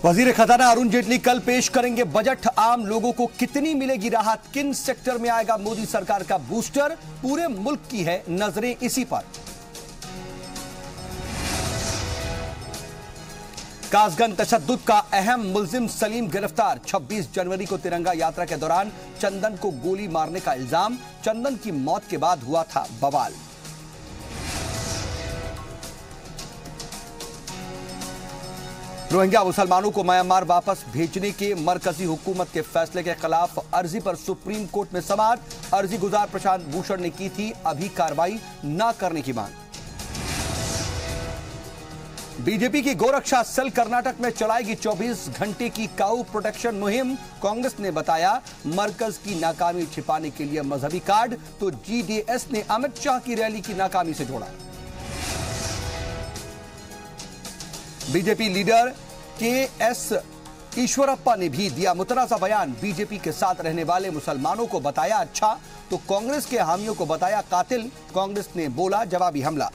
वजीर खजाना अरुण जेटली कल पेश करेंगे बजट। आम लोगों को कितनी मिलेगी राहत, किन सेक्टर में आएगा मोदी सरकार का बूस्टर, पूरे मुल्क की है नजरें इसी पर। कासगंज तशद्दुद का अहम मुलजिम सलीम गिरफ्तार। 26 जनवरी को तिरंगा यात्रा के दौरान चंदन को गोली मारने का इल्जाम। चंदन की मौत के बाद हुआ था बवाल। रोहिंग्या मुसलमानों को म्यांमार वापस भेजने के मरकजी हुकूमत के फैसले के खिलाफ अर्जी पर सुप्रीम कोर्ट में समाअत। अर्जी गुजार प्रशांत भूषण ने की थी अभी कार्रवाई न करने की मांग। बीजेपी की गोरक्षा सेल कर्नाटक में चलाएगी 24 घंटे की काऊ प्रोटेक्शन मुहिम। कांग्रेस ने बताया मरकज की नाकामी छिपाने के लिए मजहबी कार्ड, तो जीडीएस ने अमित शाह की रैली की नाकामी से जोड़ा। BJP leader KS. ईश्वरप्पा ने भी दिया मुतनाज़ा बयान। बीजेपी के साथ रहने वाले मुसलमानों को बताया अच्छा, तो कांग्रेस के हामियों को बताया कातिल। कांग्रेस ने बोला जवाबी हमला।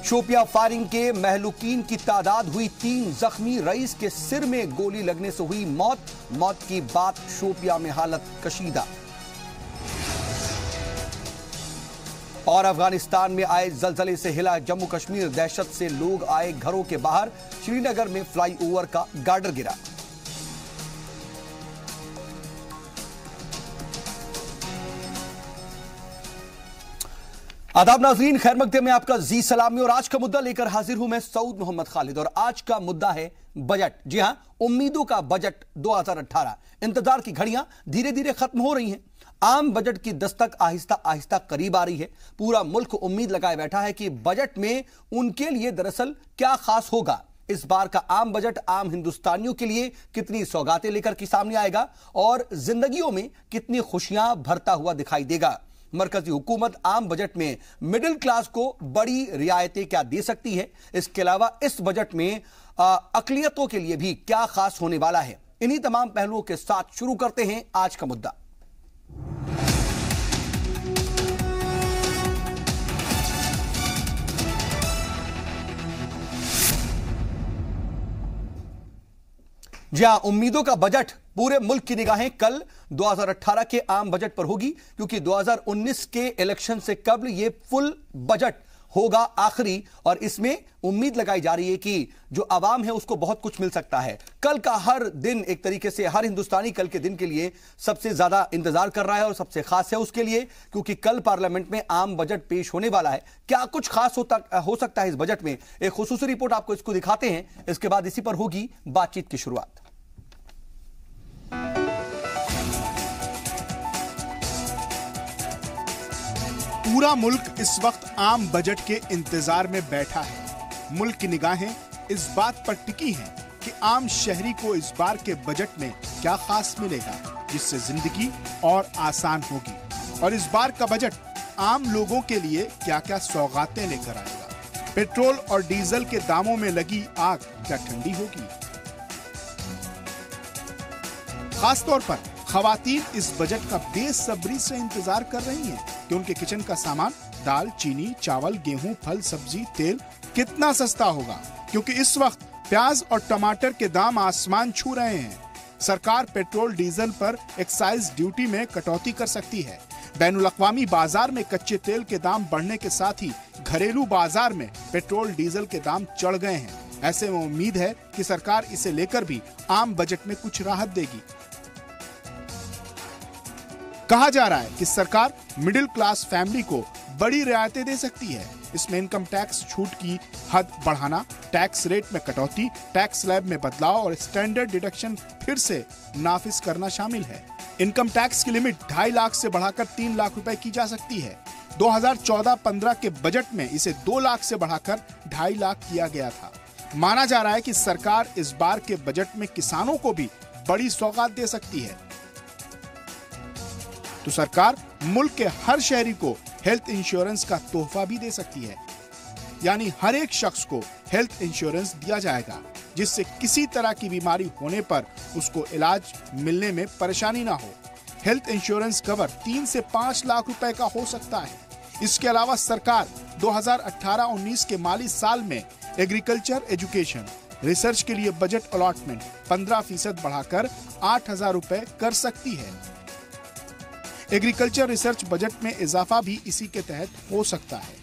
शोपिया फायरिंग के महलूकीन की तादाद हुई 3 जख्मी। रईस के सिर में गोली लगने से हुई मौत। मौत की बात शोपिया में हालत कशीदा। और अफगानिस्तान में आए जलजले से हिला जम्मू कश्मीर। दहशत से लोग आए घरों के बाहर। श्रीनगर में फ्लाईओवर का गार्डर गिरा। आदाब नाज़रीन, खैर मकदम में आपका जी सलामी। और आज का मुद्दा लेकर हाजिर हूं मैं सऊद मोहम्मद खालिद। और आज का मुद्दा है बजट। जी हां, उम्मीदों का बजट 2018। इंतजार की घड़ियां धीरे धीरे खत्म हो रही हैं। आम बजट की दस्तक आहिस्ता आहिस्ता करीब आ रही है। पूरा मुल्क उम्मीद लगाए बैठा है कि बजट में उनके लिए दरअसल क्या खास होगा। इस बार का आम बजट आम हिंदुस्तानियों के लिए कितनी सौगातें लेकर के सामने आएगा और जिंदगियों में कितनी खुशियां भरता हुआ दिखाई देगा। मरकजी हुकूमत आम बजट में मिडिल क्लास को बड़ी रियायतें क्या दे सकती है। इसके अलावा इस बजट में अकलियतों के लिए भी क्या खास होने वाला है। इन्हीं तमाम पहलुओं के साथ शुरू करते हैं आज का मुद्दा। जी हां, उम्मीदों का बजट। पूरे मुल्क की निगाहें कल 2018 के आम बजट पर होगी, क्योंकि 2019 के इलेक्शन से कबल यह फुल बजट होगा आखिरी। और इसमें उम्मीद लगाई जा रही है कि जो आवाम है उसको बहुत कुछ मिल सकता है। कल का हर दिन एक तरीके से हर हिंदुस्तानी कल के दिन के लिए सबसे ज्यादा इंतजार कर रहा है और सबसे खास है उसके लिए, क्योंकि कल पार्लियामेंट में आम बजट पेश होने वाला है। क्या कुछ खास हो सकता है इस बजट में, एक खुसूसी रिपोर्ट आपको इसको दिखाते हैं। इसके बाद इसी पर होगी बातचीत की शुरुआत। पूरा मुल्क इस वक्त आम बजट के इंतजार में बैठा है। मुल्क की निगाहें इस बात पर टिकी हैं कि आम शहरी को इस बार के बजट में क्या खास मिलेगा जिससे जिंदगी और आसान होगी। और इस बार का बजट आम लोगों के लिए क्या क्या सौगातें लेकर आएगा। पेट्रोल और डीजल के दामों में लगी आग क्या ठंडी होगी। खासतौर पर खवातीन इस बजट का बेसब्री से इंतजार कर रही हैं कि उनके किचन का सामान दाल, चीनी, चावल, गेहूं, फल, सब्जी, तेल कितना सस्ता होगा, क्योंकि इस वक्त प्याज और टमाटर के दाम आसमान छू रहे हैं। सरकार पेट्रोल डीजल पर एक्साइज ड्यूटी में कटौती कर सकती है। बैनुल अक़वामी बाजार में कच्चे तेल के दाम बढ़ने के साथ ही घरेलू बाजार में पेट्रोल डीजल के दाम चढ़ गए हैं। ऐसे में उम्मीद है कि सरकार इसे लेकर भी आम बजट में कुछ राहत देगी। कहा जा रहा है कि सरकार मिडिल क्लास फैमिली को बड़ी रियायतें दे सकती है। इसमें इनकम टैक्स छूट की हद बढ़ाना, टैक्स रेट में कटौती, टैक्स स्लैब में बदलाव और स्टैंडर्ड डिडक्शन फिर से नाफिज करना शामिल है। इनकम टैक्स की लिमिट 2.5 लाख से बढ़ाकर 3 लाख रुपए की जा सकती है। 2014-15 के बजट में इसे 2 लाख से बढ़ाकर 2.5 लाख किया गया था। माना जा रहा है कि सरकार इस बार के बजट में किसानों को भी बड़ी सौगात दे सकती है। तो सरकार मुल्क के हर शहरी को हेल्थ इंश्योरेंस का तोहफा भी दे सकती है। यानी हर एक शख्स को हेल्थ इंश्योरेंस दिया जाएगा, जिससे किसी तरह की बीमारी होने पर उसको इलाज मिलने में परेशानी ना हो। हेल्थ इंश्योरेंस कवर 3 से 5 लाख रुपए का हो सकता है। इसके अलावा सरकार 2018-19 के माली साल में एग्रीकल्चर एजुकेशन रिसर्च के लिए बजट अलॉटमेंट 15% बढ़ाकर 8,000 रुपए कर सकती है। एग्रीकल्चर रिसर्च बजट में इजाफा भी इसी के तहत हो सकता है।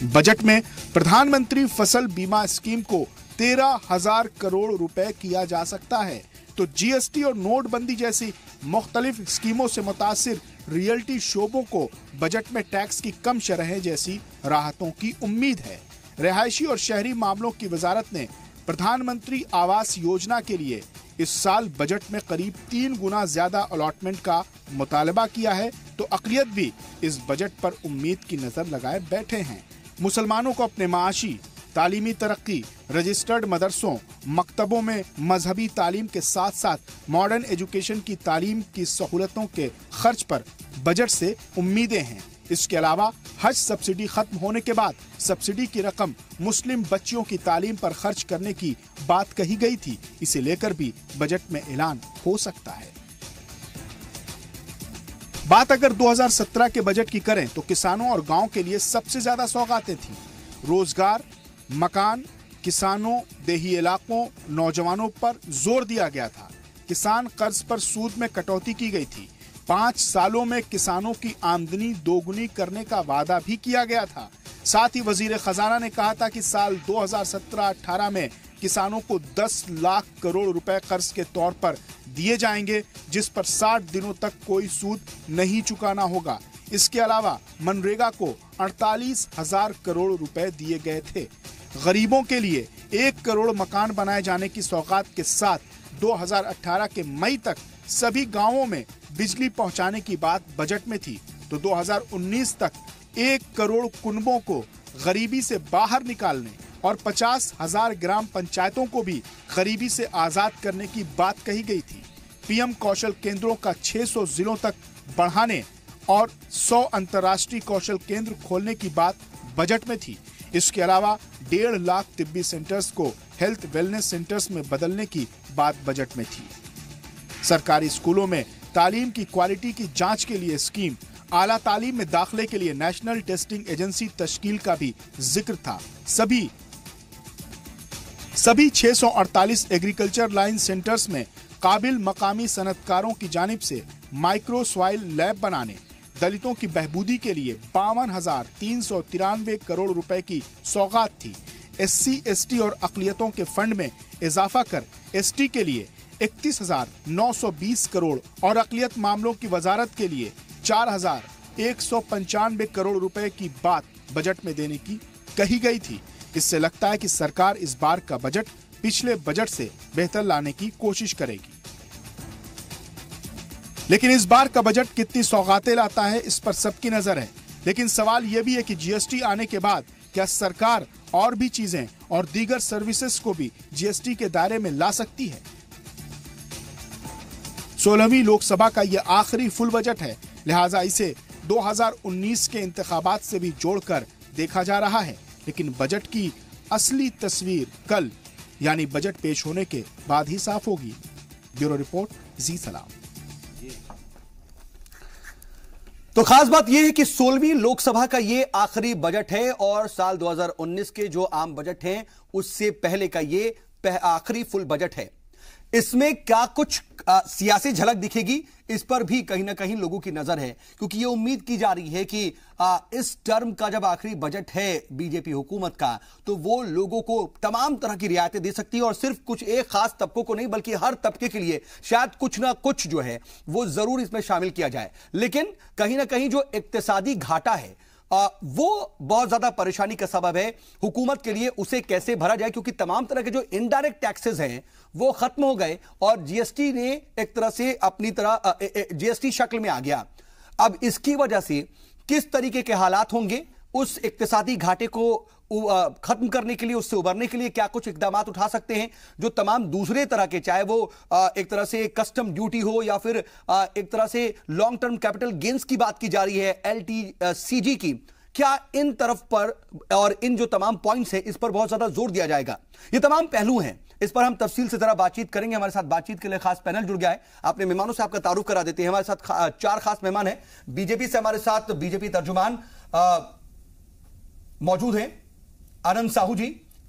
बजट में प्रधानमंत्री फसल बीमा स्कीम को 13,000 करोड़ रुपए किया जा सकता है, तो जीएसटी और नोटबंदी जैसी मुख्तलिफ स्कीमों से मुतासिर रियल्टी शोबों को बजट में टैक्स की कम शरहें जैसी राहतों की उम्मीद है। रिहायशी और शहरी मामलों की वजारत ने प्रधानमंत्री आवास योजना के लिए इस साल बजट में करीब 3 गुना ज्यादा अलॉटमेंट का मुतालबा किया है, तो अक़लियत भी इस बजट पर उम्मीद की नजर लगाए बैठे हैं। मुसलमानों को अपने माशी, तालीमी तरक्की, रजिस्टर्ड मदरसों, मकतबों में मजहबी तालीम के साथ साथ मॉडर्न एजुकेशन की तालीम की सहूलतों के खर्च पर बजट से उम्मीदें हैं। इसके अलावा हज सब्सिडी खत्म होने के बाद सब्सिडी की रकम मुस्लिम बच्चियों की तालीम पर खर्च करने की बात कही गई थी। इसे लेकर भी बजट में ऐलान हो सकता है। बात अगर 2017 के बजट की करें तो किसानों और गांव के लिए सबसे ज्यादा सौगातें थीं। रोजगार, मकान, किसानों, देही इलाकों, नौजवानों पर जोर दिया गया था। किसान कर्ज पर सूद में कटौती की गई थी। 5 सालों में किसानों की आमदनी दोगुनी करने का वादा भी किया गया था। साथ ही वजीर खजाना ने कहा था कि साल 2017-18 में किसानों को 10 लाख करोड़ रुपए कर्ज के तौर पर दिए जाएंगे, जिस पर 60 दिनों तक कोई सूद नहीं चुकाना होगा। इसके अलावा मनरेगा को 48,000 करोड़ रुपए दिए गए थे। गरीबों के लिए 1 करोड़ मकान बनाए जाने की सौगात के साथ 2018 के मई तक सभी गांवों में बिजली पहुंचाने की बात बजट में थी, तो 2019 तक 1 करोड़ कुनबों को गरीबी से बाहर निकालने और 50,000 ग्राम पंचायतों को भी गरीबी से आजाद करने की बात कही गई थी। पीएम कौशल केंद्रों का 600 जिलों तक बढ़ाने और 100 अंतर्राष्ट्रीय कौशल केंद्र खोलने की बात बजट में थी। इसके अलावा 1.5 लाख तिब्बी सेंटर्स को हेल्थ वेलनेस सेंटर्स में बदलने की बात बजट में थी। सरकारी स्कूलों में तालीम की क्वालिटी की जांच के लिए स्कीम, आला तालीम में दाखिले के लिए नेशनल टेस्टिंग एजेंसी तश्कील का भी जिक्र था। सभी 648 एग्रीकल्चर लाइन सेंटर्स में काबिल मकामी सनतकारों की जानिब से माइक्रो सॉइल लैब बनाने, दलितों की बहबूदी के लिए 52,393 करोड़ रुपए की सौगात थी। एससी, एसटी और अक़लियतों के फंड में इजाफा कर एसटी के लिए 31,920 करोड़ और अक़लियत मामलों की वजारत के लिए 4,195 करोड़ रुपए की बात बजट में देने की कही गई थी। इससे लगता है कि सरकार इस बार का बजट पिछले बजट से बेहतर लाने की कोशिश करेगी। लेकिन इस बार का बजट कितनी सौगातें लाता है, इस पर सबकी नजर है। लेकिन सवाल यह भी है कि जीएसटी आने के बाद क्या सरकार और भी चीजें और दीगर सर्विसेज को भी जीएसटी के दायरे में ला सकती है। 16वीं लोकसभा का यह आखिरी फुल बजट है, लिहाजा इसे 2019 के इंतखाबात से भी जोड़कर देखा जा रहा है। लेकिन बजट की असली तस्वीर कल यानी बजट पेश होने के बाद ही साफ होगी। ब्यूरो रिपोर्ट, जी सलाम। तो खास बात यह है कि 16वीं लोकसभा का यह आखिरी बजट है और साल 2019 के जो आम बजट हैं उससे पहले का यह आखिरी फुल बजट है। इसमें क्या कुछ सियासी झलक दिखेगी, इस पर भी कहीं ना कहीं लोगों की नजर है, क्योंकि यह उम्मीद की जा रही है कि इस टर्म का जब आखिरी बजट है बीजेपी हुकूमत का, तो वो लोगों को तमाम तरह की रियायतें दे सकती है और सिर्फ कुछ एक खास तबकों को नहीं बल्कि हर तबके के लिए शायद कुछ ना कुछ जो है वो जरूर इसमें शामिल किया जाए। लेकिन कहीं ना कहीं जो इक्तिसादी घाटा है वो बहुत ज्यादा परेशानी का सबब है हुकूमत के लिए। उसे कैसे भरा जाए, क्योंकि तमाम तरह के जो इनडायरेक्ट टैक्सेस हैं वो खत्म हो गए और जीएसटी ने एक तरह से अपनी तरह जीएसटी शक्ल में आ गया। अब इसकी वजह से किस तरीके के हालात होंगे, उस इक्तिसादी घाटे को खत्म करने के लिए, उससे उबरने के लिए क्या कुछ इकदाम उठा सकते हैं जो तमाम दूसरे तरह के, चाहे वो एक तरह से कस्टम ड्यूटी हो या फिर एक तरह से लॉन्ग टर्म कैपिटल गेन्स की बात की जा रही है, LTCG की, क्या इन तरफ पर और इन जो तमाम पॉइंट्स हैं इस पर बहुत ज्यादा जोर दिया जाएगा। ये तमाम पहलू हैं, इस पर हम तफसील से जरा बातचीत करेंगे। हमारे साथ बातचीत के लिए खास पैनल जुड़ गया है। अपने मेहमानों से आपका तारुफ करा देते हैं। हमारे साथ 4 खास मेहमान हैं। बीजेपी से हमारे साथ बीजेपी तर्जुमान मौजूद हैं आनंद साहू जी,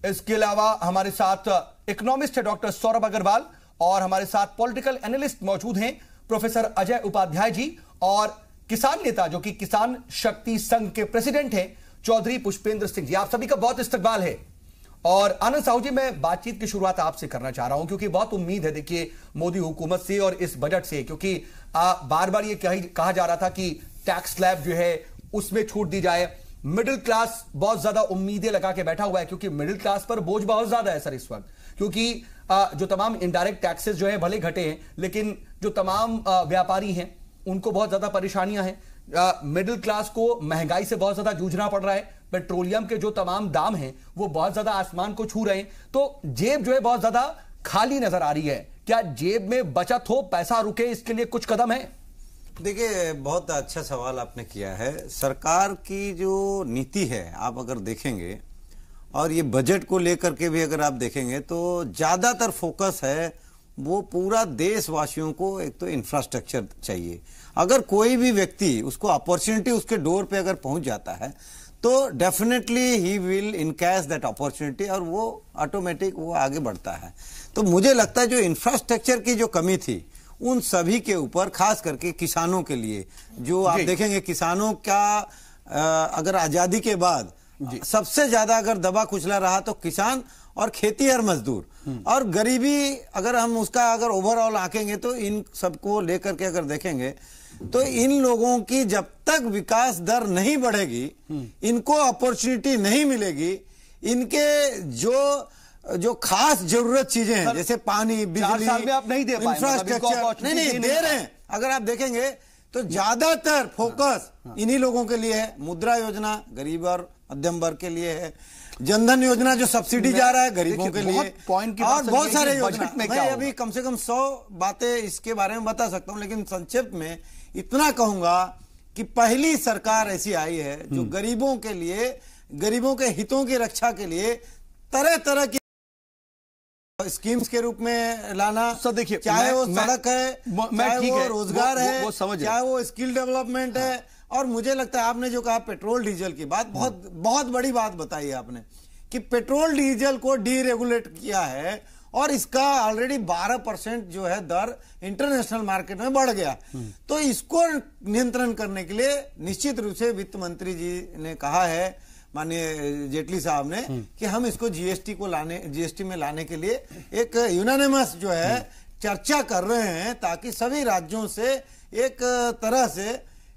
इसके अलावा हमारे साथ इकोनॉमिस्ट है डॉक्टर सौरभ अग्रवाल, और हमारे साथ पॉलिटिकल एनालिस्ट मौजूद हैं प्रोफेसर अजय उपाध्याय जी, और किसान नेता जो कि किसान शक्ति संघ के प्रेसिडेंट हैं चौधरी पुष्पेंद्र सिंह जी। आप सभी का बहुत इस्तकबाल है। और आनंद साहू जी, मैं बातचीत की शुरुआत आपसे करना चाह रहा हूं क्योंकि बहुत उम्मीद है देखिए मोदी हुकूमत से और इस बजट से, क्योंकि बार बार ये कहा जा रहा था कि टैक्स स्लैब जो है उसमें छूट दी जाए। मिडिल क्लास बहुत ज्यादा उम्मीदें लगा के बैठा हुआ है क्योंकि मिडिल क्लास पर बोझ बहुत ज्यादा है सर इस वक्त, क्योंकि जो तमाम इनडायरेक्ट टैक्सेस जो है भले घटे हैं लेकिन जो तमाम व्यापारी हैं उनको बहुत ज्यादा परेशानियां हैं। मिडिल क्लास को महंगाई से बहुत ज्यादा जूझना पड़ रहा है, पेट्रोलियम के जो तमाम दाम हैं वो बहुत ज्यादा आसमान को छू रहे हैं, तो जेब जो है बहुत ज्यादा खाली नजर आ रही है। क्या जेब में बचत हो, पैसा रुके, इसके लिए कुछ कदम है? देखिए, बहुत अच्छा सवाल आपने किया है। सरकार की जो नीति है आप अगर देखेंगे और ये बजट को लेकर के भी अगर आप देखेंगे तो ज्यादातर फोकस है वो पूरा देशवासियों को एक तो इंफ्रास्ट्रक्चर चाहिए। अगर कोई भी व्यक्ति उसको अपॉर्चुनिटी उसके डोर पे अगर पहुंच जाता है तो definitely he will encash that opportunity और वो ऑटोमेटिक वो आगे बढ़ता है। तो मुझे लगता है जो इंफ्रास्ट्रक्चर की जो कमी थी उन सभी के ऊपर, खास करके किसानों के लिए, जो आप देखेंगे किसानों का अगर आजादी के बाद सबसे ज्यादा अगर दबा कुचला रहा तो किसान और खेतीहर मजदूर और गरीबी, अगर हम उसका अगर ओवरऑल आंकेंगे तो इन सबको लेकर के अगर देखेंगे तो इन लोगों की जब तक विकास दर नहीं बढ़ेगी, इनको अपॉर्चुनिटी नहीं मिलेगी, इनके जो खास जरूरत चीजें हैं जैसे पानी, बिजली, आप नहीं दे पाएंगे, इंफ्रास्ट्रक्चर नहीं दे रहे हैं। अगर आप देखेंगे तो ज्यादातर फोकस इन्हीं लोगों के लिए है। मुद्रा योजना गरीब और मध्यम वर्ग के लिए है, जनधन योजना जो सब्सिडी जा रहा है गरीबों के लिए, और बहुत सारे योजना। मैं अभी कम से कम 100 बातें इसके बारे में बता सकता हूं, लेकिन संक्षिप्त में इतना कहूंगा कि पहली सरकार ऐसी आई है जो गरीबों के लिए, गरीबों के हितों की रक्षा के लिए तरह तरह की स्कीम्स के रूप में लाना। सर देखिए, चाहे वो सड़क है, चाहे वो रोजगार है, चाहे वो स्किल डेवलपमेंट है। और मुझे लगता है आपने जो कहा पेट्रोल डीजल की बात, बहुत बड़ी बात बताई आपने कि पेट्रोल डीजल को डीरेगुलेट किया है और इसका ऑलरेडी 12% जो है दर इंटरनेशनल मार्केट में बढ़ गया। तो इसको नियंत्रण करने के लिए निश्चित रूप से वित्त मंत्री जी ने कहा है, माननीय जेटली साहब ने, कि हम इसको जीएसटी में लाने के लिए एक यूनानिमस जो है चर्चा कर रहे हैं ताकि सभी राज्यों से एक तरह से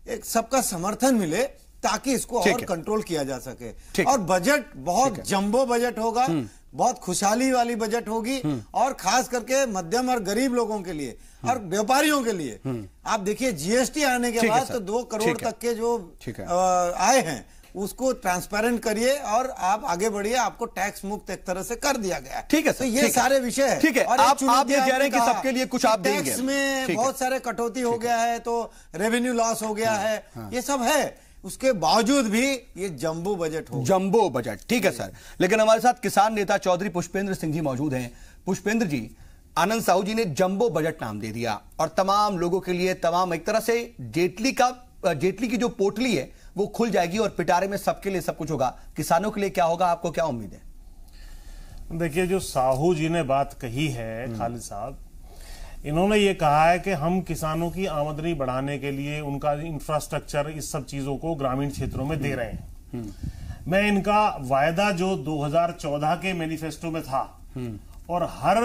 एक सबका समर्थन मिले ताकि इसको और कंट्रोल किया जा सके। और बजट बहुत जंबो बजट होगा, बहुत खुशहाली वाली बजट होगी, और खास करके मध्यम और गरीब लोगों के लिए और व्यापारियों के लिए। आप देखिए जीएसटी आने के बाद तो 2 करोड़ तक के जो आए हैं उसको ट्रांसपेरेंट करिए और आप आगे बढ़िए, आपको टैक्स मुक्त एक तरह से कर दिया गया। ठीक है सर, तो ये सारे विषय है। ठीक है, और आप ये कह रहे हैं कि सबके लिए कुछ आप देंगे। टैक्स में बहुत सारे कटौती हो गया है तो रेवेन्यू लॉस हो गया है, ये सब है। उसके बावजूद भी ये जंबो बजट हो, जंबो बजट। ठीक है सर, लेकिन हमारे साथ किसान नेता चौधरी पुष्पेंद्र सिंह जी मौजूद हैं। पुष्पेंद्र जी, आनंद साहू जी ने जंबो बजट नाम दे दिया और तमाम लोगों के लिए, तमाम एक तरह से जेटली की जो पोटली है वो खुल जाएगी और पिटारे में सबके लिए सब कुछ होगा। किसानों के लिए क्या होगा, आपको क्या उम्मीद है? देखिए, जो साहू जी ने बात कही है खालिद साहब, इन्होंने ये कहा है कि हम किसानों की आमदनी बढ़ाने के लिए उनका इंफ्रास्ट्रक्चर, इस सब चीजों को ग्रामीण क्षेत्रों में दे रहे हैं। मैं इनका वायदा जो 2014 के मैनिफेस्टो में था और हर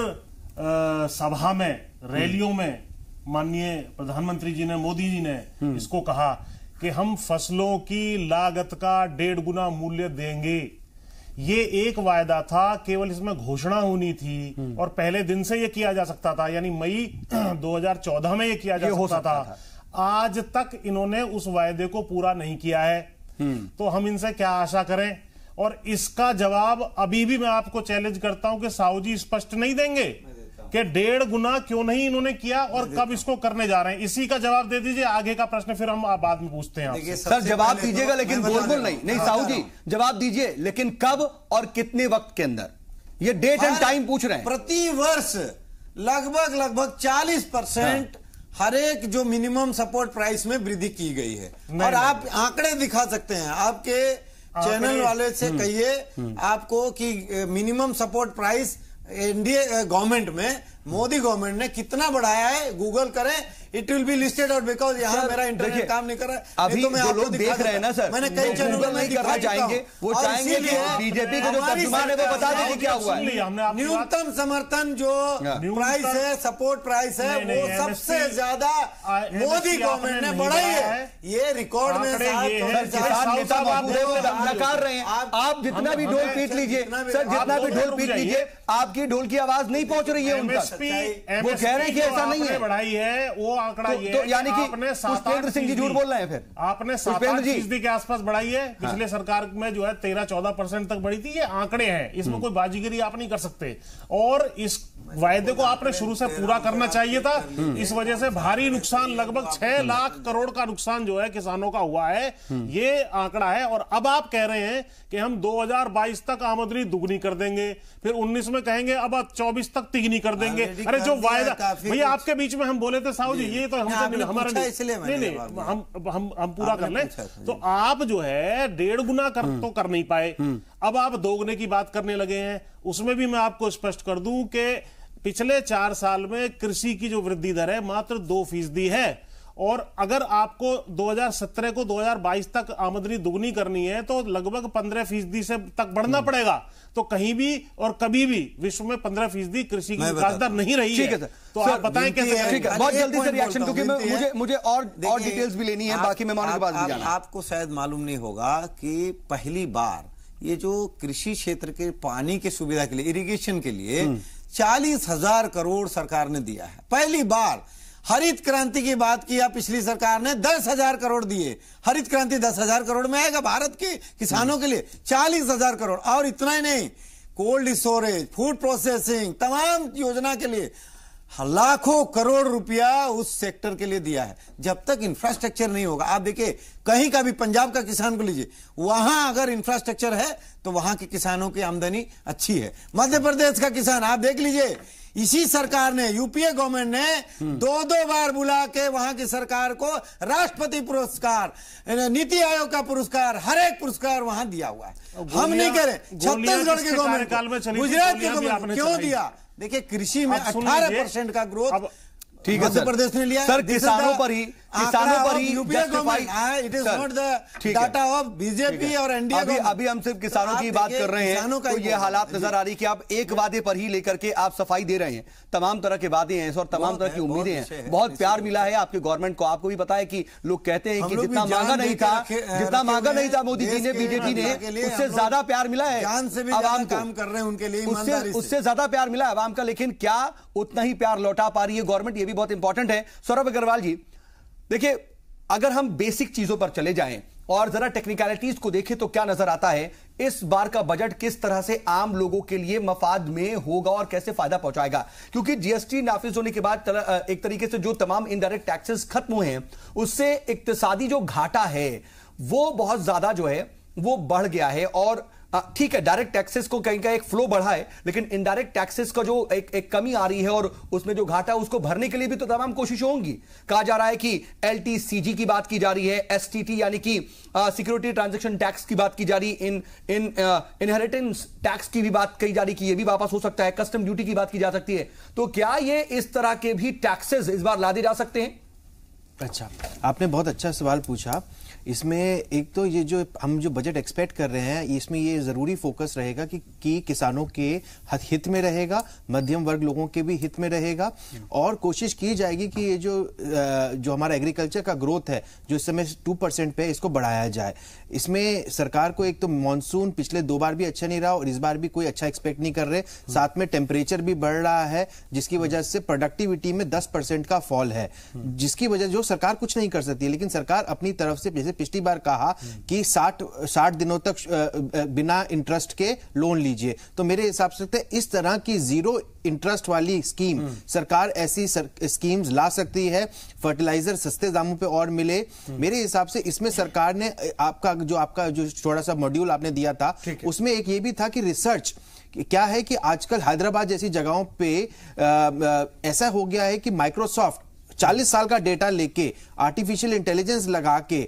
सभा में, रैलियों में माननीय प्रधानमंत्री जी ने, मोदी जी ने इसको कहा कि हम फसलों की लागत का 1.5 गुना मूल्य देंगे। ये एक वायदा था, केवल इसमें घोषणा होनी थी और पहले दिन से ये किया जा सकता था, यानी मई 2014 में ये किया जा सकता था। आज तक इन्होंने उस वायदे को पूरा नहीं किया है, तो हम इनसे क्या आशा करें? और इसका जवाब अभी भी मैं आपको चैलेंज करता हूं कि साहू जी स्पष्ट नहीं देंगे कि 1.5 गुना क्यों नहीं इन्होंने किया और कब इसको करने जा रहे हैं। इसी का जवाब दे दीजिए, आगे का प्रश्न फिर हम बाद में पूछते हैं आपसे। सर जवाब दीजिएगा लेकिन बोल नहीं साहू जी जवाब दीजिए, लेकिन कब और कितने वक्त के अंदर? ये डेट एंड टाइम पूछ रहे हैं। प्रति वर्ष लगभग 40% हर एक जो मिनिमम सपोर्ट प्राइस में वृद्धि की गई है। और आप आंकड़े दिखा सकते हैं, आपके चैनल वाले से कहिए आपको कि minimum support price NDA government में, मोदी गवर्नमेंट ने कितना बढ़ाया है, गूगल करें, it will be listed out, because यहाँ मेरा इंटरनेट काम नहीं कर रहा है। अभी तो जो लोग देख रहे हैं ना सर, मैंने कई चैनलों में दिखा चाहेंगे, वो चाहेंगे कि बीजेपी को जो तर्जुमान है वो बता दें कि क्या हुआ है। न्यूनतम समर्थन जो प्राइस है, सपोर्ट प्राइस है, वो सबसे ज्यादा मोदी गवर्नमेंट ने बढ़ाई है। ये रिकॉर्ड में किसान नेता मौजूद है, वो नकार रहे हैं। आप जितना भी ढोल पीट लीजिए सर, जितना भी ढोल पीट लीजिए, आपकी ढोल की आवाज नहीं पहुंच रही है उन तक। वो कह रहे हैं कि ऐसा नहीं है, बढ़ाई है वो आंकड़ा ये तो यानी कि पुष्पेंद्र सिंह जी झूठ बोल रहे हैं। फिर आपने 7-8% के आसपास बढ़ाई है, पिछले सरकार में जो है 13-14% तक बढ़ी थी। ये आंकड़े हैं, इसमें कोई बाजीगरी आप नहीं कर सकते, और इस वायदे को आपने शुरू से पूरा करना चाहिए था। इस वजह से भारी नुकसान, लगभग 6 लाख करोड़ का नुकसान जो है किसानों का हुआ है, ये आंकड़ा है। और अब आप कह रहे हैं कि हम 2022 तक आमदनी दुगनी कर देंगे, फिर 19 में कहेंगे अब 24 तक तिगनी कर देंगे। अरे जो वायदा भैया आपके बीच में हम बोले थे साहू जी, ये तो हमसे हमारा नहीं, हम पूरा कर लें। तो आप जो है 1.5 गुना तो कर नहीं पाए, अब आप 2 गुने की बात करने लगे हैं। उसमें भी मैं आपको स्पष्ट कर दूं कि पिछले 4 साल में कृषि की जो वृद्धि दर है मात्र 2% है, और अगर आपको 2017 को 2022 तक आमदनी दुगनी करनी है तो लगभग 15% से तक बढ़ना पड़ेगा। तो कहीं भी और कभी भी विश्व में 15% कृषि की विकास दर नहीं रही है। तो आप बताएं कैसे? ठीक है, बहुत जल्दी से रिएक्शन, क्योंकि मुझे और डिटेल्स भी लेनी है, बाकी मेहमानों के पास भी जाना है। आपको शायद मालूम नहीं होगा कि पहली बार ये जो कृषि क्षेत्र के पानी की सुविधा के लिए, इरिगेशन के लिए 40,000 करोड़ सरकार ने दिया है। पहली बार हरित क्रांति की बात किया पिछली सरकार ने, 10,000 करोड़ दिए। हरित क्रांति 10,000 करोड़ में आएगा भारत के किसानों के लिए, 40,000 करोड़। और इतना ही नहीं, कोल्ड स्टोरेज, फूड प्रोसेसिंग, तमाम योजना के लिए लाखों करोड़ रुपया उस सेक्टर के लिए दिया है। जब तक इंफ्रास्ट्रक्चर नहीं होगा, आप देखिए कहीं का भी पंजाब का किसान को लीजिए, वहां अगर इंफ्रास्ट्रक्चर है तो वहां के किसानों की आमदनी अच्छी है। मध्य प्रदेश का किसान आप देख लीजिए, इसी सरकार ने, यूपीए गवर्नमेंट ने 2 बार बुला के वहां की सरकार को राष्ट्रपति पुरस्कार, नीति आयोग का पुरस्कार, हर एक पुरस्कार वहां दिया हुआ है। हम नहीं कह रहे छत्तीसगढ़ के गवर्नमेंट, गुजरात के गवर्नमेंट क्यों दिया? देखिए कृषि में 18% का ग्रोथ ठीक है, मध्य प्रदेश ने लिया। सर किसानों पर ही UPA government, it is not the data of BJP और एनडीए। अभी हम सिर्फ किसानों की बात कर रहे हैं, तो ये हालात नजर आ रही कि आप एक वादे पर ही लेकर के आप सफाई दे रहे हैं। तमाम तरह के वादे हैं और तमाम तरह की उम्मीदें हैं। बहुत प्यार मिला है आपके गवर्नमेंट को। आपको भी पता है कि लोग कहते हैं कि जितना मांगा नहीं था मोदी जी ने, बीजेपी ने, उससे ज्यादा प्यार मिला है आवाम को, काम कर रहे हैं उनके लिए, उससे ज्यादा प्यार मिला है आवाम का। लेकिन क्या उतना ही प्यार लौटा पा रही है गवर्नमेंट? ये भी बहुत इंपॉर्टेंट है। सौरभ अग्रवाल जी देखिए, अगर हम बेसिक चीजों पर चले जाएं और जरा टेक्निकलिटीज को देखें तो क्या नजर आता है? इस बार का बजट किस तरह से आम लोगों के लिए मफाद में होगा और कैसे फायदा पहुंचाएगा? क्योंकि जीएसटी नाफिज होने के बाद एक तरीके से जो तमाम इनडायरेक्ट टैक्सेस खत्म हुए हैं, उससे इक्तिसादी जो घाटा है वो बहुत ज्यादा जो है वो बढ़ गया है। और ठीक है, डायरेक्ट टैक्सेस को कहीं का एक फ्लो बढ़ा है, लेकिन इनडायरेक्ट टैक्सेस का जो एक कमी आ रही है और उसमें जो घाटा है उसको भरने के लिए भी तो तमाम कोशिशें होंगी। कहा जा रहा है कि एलटीसीजी की बात की जा रही है, एसटीटी यानी कि सिक्योरिटी ट्रांजैक्शन टैक्स की बात की जा रही, इनहेरिटेंस टैक्स की भी बात कही जा रही कि ये भी वापस हो सकता है, कस्टम ड्यूटी की बात की जा सकती है। तो क्या ये इस तरह के भी टैक्सेस इस बार लादे जा सकते हैं? अच्छा, आपने बहुत अच्छा सवाल पूछा। इसमें एक तो ये जो हम जो बजट एक्सपेक्ट कर रहे हैं, इसमें ये जरूरी फोकस रहेगा कि किसानों के हित में रहेगा, मध्यम वर्ग लोगों के भी हित में रहेगा, और कोशिश की जाएगी कि ये जो हमारा एग्रीकल्चर का ग्रोथ है जो इस समय 2% पे, इसको बढ़ाया जाए। इसमें सरकार को एक तो मानसून पिछले 2 बार भी अच्छा नहीं रहा और इस बार भी कोई अच्छा एक्सपेक्ट नहीं कर रहे, साथ में टेम्परेचर भी बढ़ रहा है जिसकी वजह से प्रोडक्टिविटी में 10% का फॉल है, जिसकी वजह जो सरकार कुछ नहीं कर सकती है। लेकिन सरकार अपनी तरफ से, जैसे पिछली बार कहा कि 60 दिनों तक बिना इंटरेस्ट के लोन लीजिए, तो मेरे हिसाब से इस तरह की 0 इंटरेस्ट वाली स्कीम सरकार ऐसी स्कीम्स ला सकती है। फर्टिलाइजर सस्ते दामों पे और मिले। मेरे हिसाब से इसमें सरकार ने आपका जो थोड़ा सा मॉड्यूल आपने दिया था, उसमें एक ये भी था कि रिसर्च क्या है कि आजकल हैदराबाद जैसी जगहों पे ऐसा हो गया है कि माइक्रोसॉफ्ट 40 साल का डेटा लेके, आर्टिफिशियल इंटेलिजेंस लगा के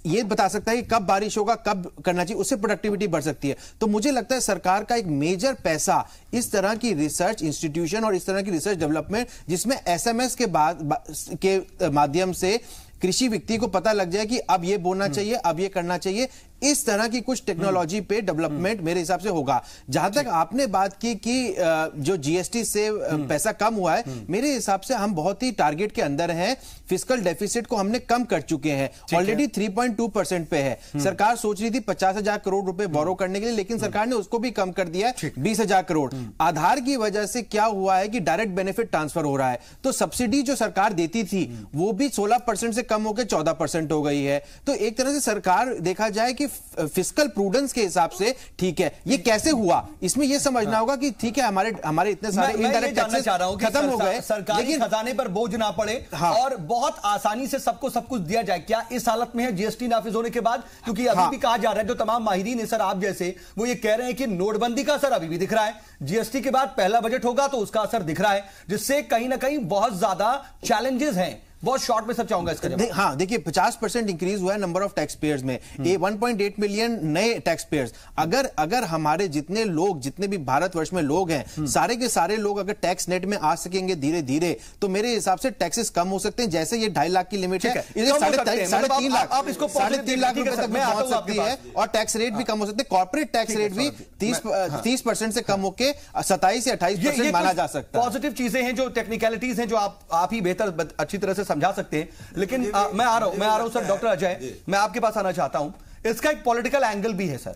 ये बता सकता है कि कब बारिश होगा, कब करना चाहिए, उससे प्रोडक्टिविटी बढ़ सकती है। तो मुझे लगता है सरकार का एक मेजर पैसा इस तरह की रिसर्च इंस्टीट्यूशन और इस तरह की रिसर्च डेवलपमेंट, जिसमें एसएमएस के माध्यम से कृषि व्यक्ति को पता लग जाए कि अब ये बोना चाहिए, अब ये करना चाहिए, इस तरह की कुछ टेक्नोलॉजी पे डेवलपमेंट मेरे हिसाब से होगा। जहां तक आपने बात की कि जो जीएसटी से पैसा कम हुआ है, मेरे हिसाब से हम बहुत ही टारगेट के अंदर हैं। फिस्कल डेफिसिट को हमने कम कर चुके हैं, ऑलरेडी 3.2% पे है। सरकार सोच रही थी 50,000 करोड़ रुपए बोरो करने के लिए, लेकिन सरकार ने उसको भी कम कर दिया है 20,000 करोड़। आधार की वजह से क्या हुआ है कि डायरेक्ट बेनिफिट ट्रांसफर हो रहा है, तो सब्सिडी जो सरकार देती थी वो भी 16% से कम होकर 14% हो गई है। तो एक तरह से सरकार देखा जाए कि फिस्कल प्रूडेंस के हिसाब से ठीक है। ये कैसे हुआ, इसमें ये समझना होगा कि ठीक है हमारे इतने सारे इनडायरेक्ट टैक्सेस खत्म हो गए, सरकारी खजाने पर बोझ ना पड़े और बहुत आसानी से सबको सब कुछ दिया जाए। क्या इस हालत में है जीएसटी नाफिज होने के बाद? क्योंकि अभी भी कहा जा रहा है, जो तमाम माहिरीन है सर आप जैसे, वो ये कह रहे हैं कि नोटबंदी का असर अभी भी दिख रहा है, जीएसटी के बाद पहला बजट होगा तो उसका असर दिख रहा है, जिससे कहीं ना कहीं बहुत ज्यादा चैलेंजेस हैं। बहुत शॉर्ट में सब चाहूंगा इसका जवाब। हाँ, देखिए 50% इंक्रीज हुआ है नंबर ऑफ टैक्स पेयर्स में, 1.8 मिलियन नए टैक्स पेयर्स। अगर हमारे जितने लोग, जितने भी भारतवर्ष में लोग हैं, सारे के सारे लोग अगर टैक्स नेट में आ सकेंगे धीरे धीरे, तो मेरे हिसाब से टैक्सेस कम हो सकते हैं। जैसे ये 2.5 लाख की लिमिट है, 3.5 लाख, आप इसको 3.5 लाख रुपए तक पहुंच सकती है, और टैक्स रेट भी कम हो सकते हैं। कॉर्पोरेट टैक्स रेट भी 30% से कम होकर 27 से 28% माना जा सकता है। पॉजिटिव चीजें हैं, जो टेक्निकलिटीज हैं, जो आप ही बेहतर अच्छी तरह से समझा सकते हैं। लेकिन मैं आ रहा हूं सर, डॉक्टर अजय, मैं आपके पास आना चाहता हूं। इसका एक पॉलिटिकल एंगल भी है सर।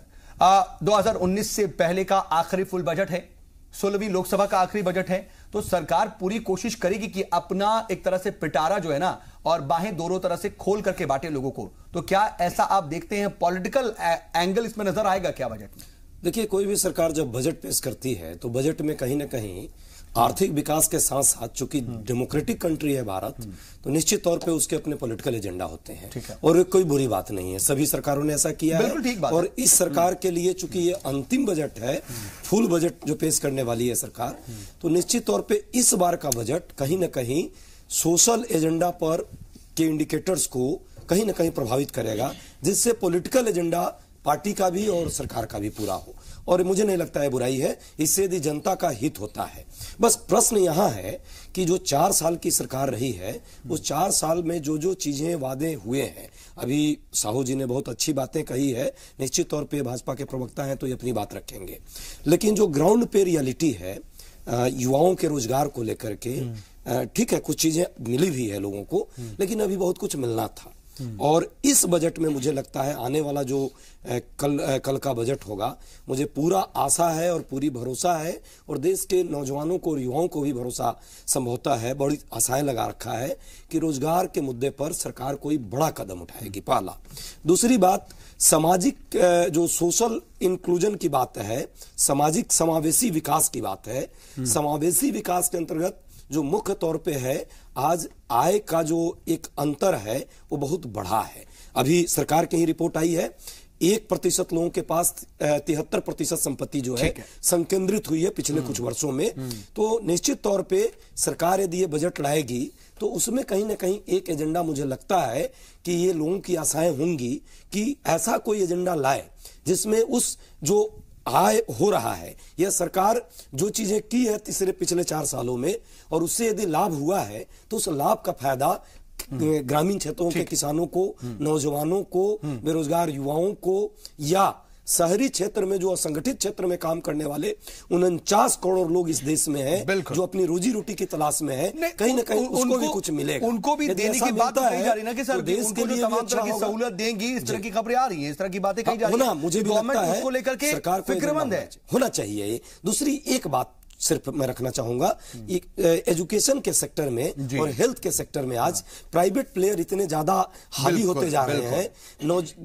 2019 से पहले का आखिरी फुल बजट है, 16वीं लोकसभा का आखिरी बजट है, तो सरकार पूरी कोशिश करेगी कि अपना एक तरह से पिटारा जो है ना, और बाहें दोनों तरह से खोल करके बांटे लोगों को। तो क्या ऐसा आप देखते हैं, पॉलिटिकल एंगल इसमें नजर आएगा क्या बजट में? देखिए, कोई भी सरकार जब बजट पेश करती है तो बजट में कहीं ना कहीं आर्थिक विकास के साथ साथ, चूंकि डेमोक्रेटिक कंट्री है भारत, तो निश्चित तौर पे उसके अपने पॉलिटिकल एजेंडा होते हैं, और कोई बुरी बात नहीं है, सभी सरकारों ने ऐसा किया है। और इस सरकार के लिए चूंकि ये अंतिम बजट है, फुल बजट जो पेश करने वाली है सरकार, तो निश्चित तौर पे इस बार का बजट कहीं ना कहीं सोशल एजेंडा पर के इंडिकेटर्स को कहीं ना कहीं प्रभावित करेगा, जिससे पॉलिटिकल एजेंडा पार्टी का भी और सरकार का भी पूरा हो। और मुझे नहीं लगता है बुराई है, इससे यदि जनता का हित होता है। बस प्रश्न यहां है कि जो 4 साल की सरकार रही है, उस 4 साल में जो जो चीजें वादे हुए हैं, अभी साहू जी ने बहुत अच्छी बातें कही है, निश्चित तौर पे भाजपा के प्रवक्ता हैं तो ये अपनी बात रखेंगे, लेकिन जो ग्राउंड पे रियलिटी है युवाओं के रोजगार को लेकर के, ठीक है कुछ चीजें मिली भी है लोगों को, लेकिन अभी बहुत कुछ मिलना था। और इस बजट में मुझे लगता है आने वाला जो कल का बजट होगा, मुझे पूरा आशा है और पूरी भरोसा है, और देश के नौजवानों को और युवाओं को भी भरोसा संभवता है, बड़ी आशाएं लगा रखा है कि रोजगार के मुद्दे पर सरकार कोई बड़ा कदम उठाएगी, पहला। दूसरी बात, सामाजिक जो सोशल इंक्लूजन की बात है, सामाजिक समावेशी विकास की बात है। समावेशी विकास के अंतर्गत जो मुख्य तौर पे है, आज आय का जो एक अंतर है वो बहुत बड़ा है। अभी सरकार की ही रिपोर्ट आई है, 1% लोगों के पास 73% संपत्ति जो है संकेंद्रित हुई है पिछले कुछ वर्षों में। तो निश्चित तौर पे सरकार यदि ये बजट लाएगी तो उसमें कहीं ना कहीं एक एजेंडा मुझे लगता है कि ये लोगों की आशाएं होंगी कि ऐसा कोई एजेंडा लाए जिसमें उस जो आय हो रहा है, यह सरकार जो चीजें की है पिछले 4 सालों में, और उससे यदि लाभ हुआ है तो उस लाभ का फायदा ग्रामीण क्षेत्रों के किसानों को, नौजवानों को, बेरोजगार युवाओं को, या शहरी क्षेत्र में जो असंगठित क्षेत्र में काम करने वाले 49 करोड़ लोग इस देश में हैं, जो अपनी रोजी रोटी की तलाश में है, कहीं ना कहीं उसको भी कुछ मिलेगा। उनको भी देने की बात कही जा रही है ना कि सर देश के लिए तमाम तरह की सहूलत देंगी, इस तरह की खबरें आ रही हैं, इस तरह की बातें कही जा रही हैं। मुझे भी लगता है उसको लेकर के सरकार को फिक्रमंद है, होना चाहिए। दूसरी एक बात सिर्फ मैं रखना चाहूंगा, एजुकेशन के सेक्टर में और हेल्थ के सेक्टर में आज प्राइवेट प्लेयर इतने ज्यादा हावी होते जा रहे हैं,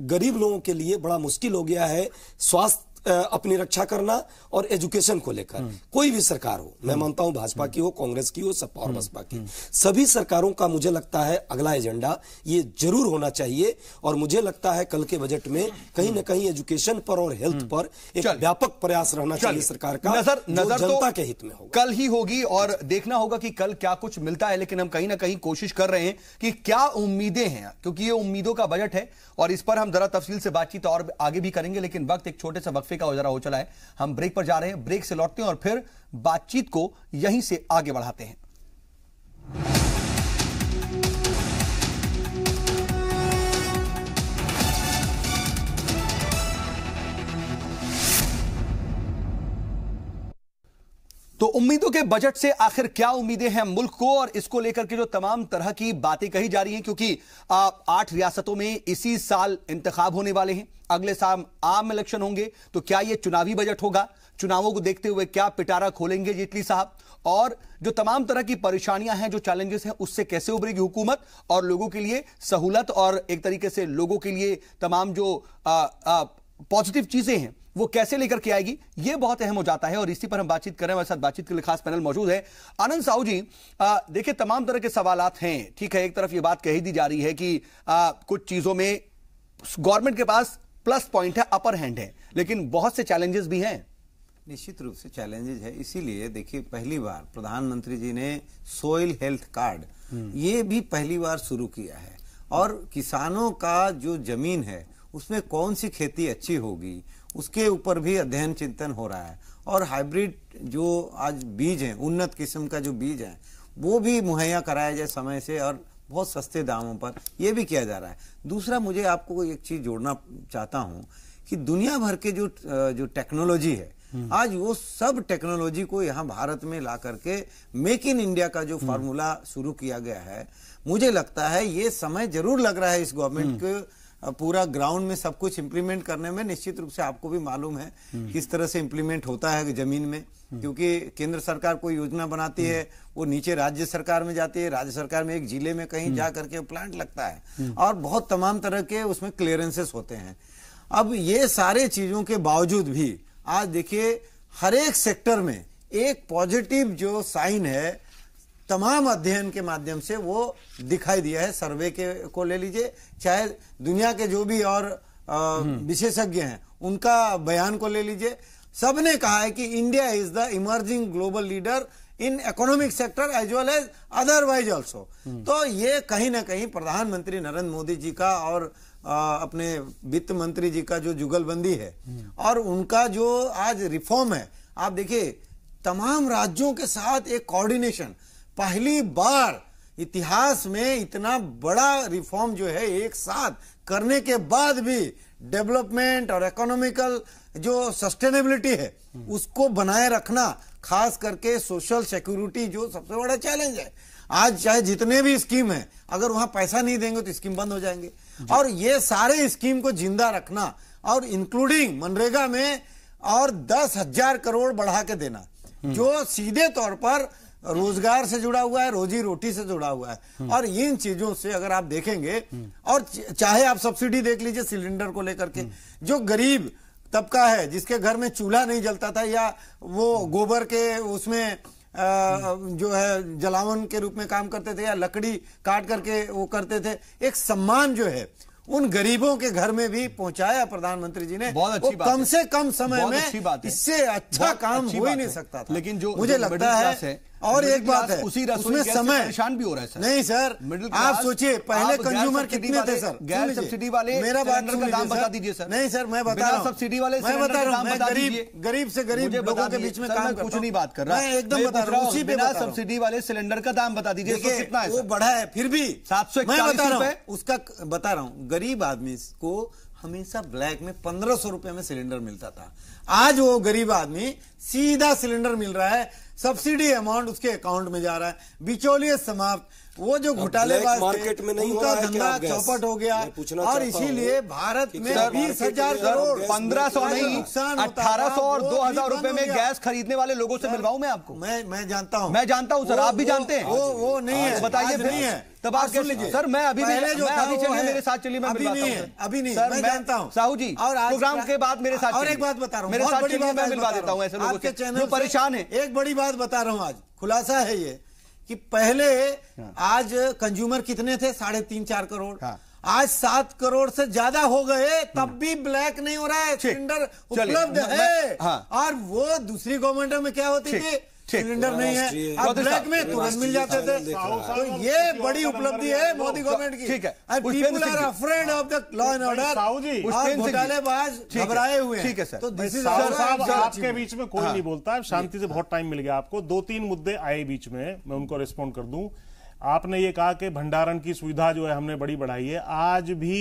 गरीब लोगों के लिए बड़ा मुश्किल हो गया है स्वास्थ्य अपनी रक्षा करना और एजुकेशन को लेकर कोई भी सरकार हो, मैं मानता हूं भाजपा की हो, कांग्रेस की हो, सपा और बसपा की, सभी सरकारों का मुझे लगता है अगला एजेंडा ये जरूर होना चाहिए। और मुझे लगता है कल के बजट में कहीं ना कहीं एजुकेशन पर और हेल्थ पर एक व्यापक प्रयास रहना चाहिए सरकार का, नजर जनता के हित में होगा। कल ही होगी और देखना होगा कि कल क्या कुछ मिलता है, लेकिन हम कहीं ना कहीं कोशिश कर रहे हैं कि क्या उम्मीदें हैं, क्योंकि ये उम्मीदों का बजट है और इस पर हम जरा तफसील से बातचीत और आगे भी करेंगे। लेकिन वक्त एक छोटे से वक्फे का जरा हो चला है, हम ब्रेक पर जा रहे हैं, ब्रेक से लौटते हैं और फिर बातचीत को यहीं से आगे बढ़ाते हैं। तो उम्मीदों के बजट से आखिर क्या उम्मीदें हैं मुल्क को, और इसको लेकर के जो तमाम तरह की बातें कही जा रही हैं, क्योंकि 8 रियासतों में इसी साल इंतखाब होने वाले हैं, अगले साल आम इलेक्शन होंगे, तो क्या यह चुनावी बजट होगा? चुनावों को देखते हुए क्या पिटारा खोलेंगे जेटली साहब? और जो तमाम तरह की परेशानियां हैं, जो चैलेंजेस हैं, उससे कैसे उभरेगी हुकूमत और लोगों के लिए सहूलत और एक तरीके से लोगों के लिए तमाम जो पॉजिटिव चीजें हैं वो कैसे लेकर के आएगी, ये बहुत अहम हो जाता है। और इसी पर हम बातचीत कर रहे हैं। हमारे साथ बातचीत के लिए खास पैनल मौजूद है। आनंद साहू जी, देखिए तमाम तरह के सवालात हैं, ठीक है, एक तरफ ये बात कही दी जा रही है कि कुछ चीजों में गवर्नमेंट के पास प्लस पॉइंट है, अपर हैंड है, लेकिन बहुत से चैलेंजेस भी हैं। निश्चित रूप से चैलेंजेस है। इसीलिए देखिए पहली बार प्रधानमंत्री जी ने सोइल हेल्थ कार्ड ये भी पहली बार शुरू किया है, और किसानों का जो जमीन है उसमें कौन सी खेती अच्छी होगी उसके ऊपर भी अध्ययन चिंतन हो रहा है। और हाइब्रिड जो आज बीज हैं, उन्नत किस्म का जो बीज है, वो भी मुहैया कराया जाए समय से और बहुत सस्ते दामों पर, ये भी किया जा रहा है। दूसरा, मुझे आपको एक चीज जोड़ना चाहता हूं कि दुनिया भर के जो टेक्नोलॉजी है, आज वो सब टेक्नोलॉजी को यहाँ भारत में ला करके मेक इन इंडिया का जो फार्मूला शुरू किया गया है, मुझे लगता है ये समय जरूर लग रहा है इस गवर्नमेंट को पूरा ग्राउंड में सब कुछ इंप्लीमेंट करने में। निश्चित रूप से आपको भी मालूम है किस तरह से इंप्लीमेंट होता है जमीन में, क्योंकि केंद्र सरकार कोई योजना बनाती है, वो नीचे राज्य सरकार में जाती है, राज्य सरकार में एक जिले में कहीं जा करके प्लांट लगता है और बहुत तमाम तरह के उसमें क्लियरेंसेस होते हैं। अब ये सारे चीजों के बावजूद भी आज देखिए हर एक सेक्टर में एक पॉजिटिव जो साइन है, तमाम अध्ययन के माध्यम से वो दिखाई दिया है। सर्वे को ले लीजिए, चाहे दुनिया के जो भी और विशेषज्ञ हैं उनका बयान को ले लीजिए, सबने कहा है कि India is the emerging global leader in economic sector as well as otherwise also. तो ये कहीं ना कहीं प्रधानमंत्री नरेंद्र मोदी जी का और अपने वित्त मंत्री जी का जो जुगलबंदी है और उनका जो आज रिफॉर्म है, आप देखिए तमाम राज्यों के साथ एक कोऑर्डिनेशन, पहली बार इतिहास में इतना बड़ा रिफॉर्म जो है एक साथ करने के बाद भी डेवलपमेंट और इकोनॉमिकल जो सस्टेनेबिलिटी है उसको बनाए रखना, खास करके सोशल सिक्योरिटी जो सबसे बड़ा चैलेंज है। आज चाहे जितने भी स्कीम है, अगर वहां पैसा नहीं देंगे तो स्कीम बंद हो जाएंगे, और ये सारे स्कीम को जिंदा रखना और इंक्लूडिंग मनरेगा में और 10,000 करोड़ बढ़ा के देना, जो सीधे तौर पर रोजगार से जुड़ा हुआ है, रोजी रोटी से जुड़ा हुआ है। और इन चीजों से अगर आप देखेंगे, और चाहे आप सब्सिडी देख लीजिए सिलेंडर को लेकर के, जो गरीब तबका है जिसके घर में चूल्हा नहीं जलता था या वो गोबर के उसमें जो है जलावन के रूप में काम करते थे या लकड़ी काट करके वो करते थे, एक सम्मान जो है उन गरीबों के घर में भी पहुंचाया प्रधानमंत्री जी ने। बहुत अच्छी बात कम से कम समय में इससे अच्छा काम हो ही नहीं सकता था। लेकिन जो मुझे लगता है और एक बात है, उसमें समय परेशान भी हो रहा है सर। नहीं सर, आप सोचिए पहले कंज्यूमर कितने थे सर? गैर सब्सिडी वाले मेरा बात का दाम बता दीजिए सर। नहीं सर, मैं बता रहा हूं, सब्सिडी वाले मैं बता रहा हूं, मैं गरीब से गरीब लोगों के बीच में काम करता हूं। कुछ नहीं बात कर रहा, मैं एकदम बता रहा हूं, उसी पे सब्सिडी वाले सिलेंडर का दाम बता दीजिए कितना है? वो बढ़ा है फिर भी 741 रुपए, उसका बता रहा हूं। गरीब आदमी को हमेशा ब्लैक में 1500 रुपए में सिलेंडर मिलता था, आज वो गरीब आदमी सीधा सिलेंडर मिल रहा है, सब्सिडी अमाउंट उसके अकाउंट में जा रहा है, बिचौलिए समाप्त। वो जो घोटालेबाज मार्केट में नहीं उनका धंधा चौपट हो गया, और इसीलिए भारत में 20,000 करोड़ 1500 नहीं 1800 और 2000 रुपए में गैस खरीदने वाले लोगों से मिलवाऊं मैं आपको? मैं जानता हूँ, मैं जानता हूँ सर, आप भी जानते हैं। वो नहीं है, बताइए नहीं है। तब आप लीजिए सर, मैं अभी चलिए मेरे साथ चलिए, मैं मिलवाता हूं। अभी नहीं, मैं जानता हूँ साहू जी, और प्रोग्राम के बाद मेरे साथ और एक बात बता रहा हूँ, मेरे साथ चलिए, मैं मिलवा देता हूँ ऐसे लोगों से जो परेशान है। एक बड़ी बात बता रहा हूँ, आज खुलासा है ये कि पहले आज कंज्यूमर कितने थे? 3.5-4 करोड़, आज 7 करोड़ से ज्यादा हो गए, तब भी ब्लैक नहीं हो रहा है, सिलेंडर उपलब्ध है। और वो दूसरी गवर्नमेंट में क्या होती थी, सिलेंडर नहीं है, अब ब्लैक में तुरंत मिल जाते थे। तो ये बड़ी उपलब्धि है मोदी गवर्नमेंट की। ठीक है, people are afraid of the law and order, और घोटालेबाज घबराए हुए हैं। ठीक है सर, तो दिस इज आपके बीच में कोई नहीं बोलता, शांति से बहुत टाइम मिल गया आपको। 2-3 मुद्दे आए बीच में, मैं उनको रिस्पॉन्ड कर दूं। आपने ये कहा कि भंडारण की सुविधा जो है हमने बड़ी बढ़ाई है। आज भी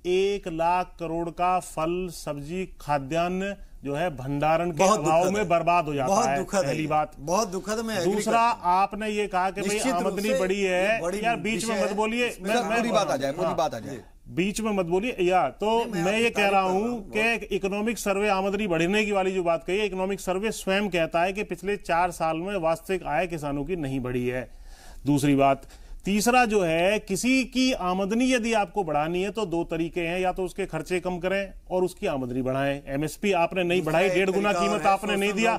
1 लाख करोड़ का फल, सब्जी, खाद्यान्न जो है भंडारण के अभाव में बर्बाद हो जाता है। पहली बात बहुत दुखद है। दूसरा, आपने ये कहा कि भाई आमदनी बढ़ी है, यार बीच में मत बोलिए, पूरी बात आ जाए, पूरी बात आ जाए, बीच में मत बोलिए यार। तो मैं ये कह रहा हूं कि इकोनॉमिक सर्वे आमदनी बढ़ने की वाली जो बात कही है, इकोनॉमिक सर्वे स्वयं कहता है कि पिछले 4 साल में वास्तविक आय किसानों की नहीं बढ़ी है। दूसरी बात, तीसरा जो है, किसी की आमदनी यदि आपको बढ़ानी है तो 2 तरीके हैं, या तो उसके खर्चे कम करें और उसकी आमदनी बढ़ाएं। एमएसपी आपने नहीं बढ़ाई, 1.5 गुना कीमत आपने नहीं दिया।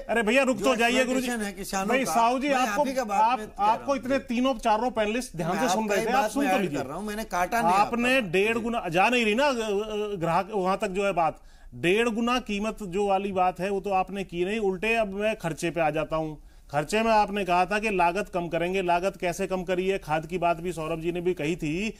अरे भैया रुक तो जाइए गुरुजी, भाई साहू जी, आपको इतने तीनों चारों पैनलिस्ट ध्यान से सुन रहे थे, आप सुन तो लीजिए। मैंने काटा नहीं, आपने 1.5 गुना जा नहीं रही ना ग्राहक वहां तक जो है बात, 1.5 गुना कीमत जो वाली बात है वो तो आपने की नहीं। उल्टे अब मैं खर्चे पे आ जाता हूं। खर्चे में आपने कहा था कि लागत कम करेंगे, लागत कैसे कम करी है? खाद की बात भी सौरभ जी ने भी कही थी।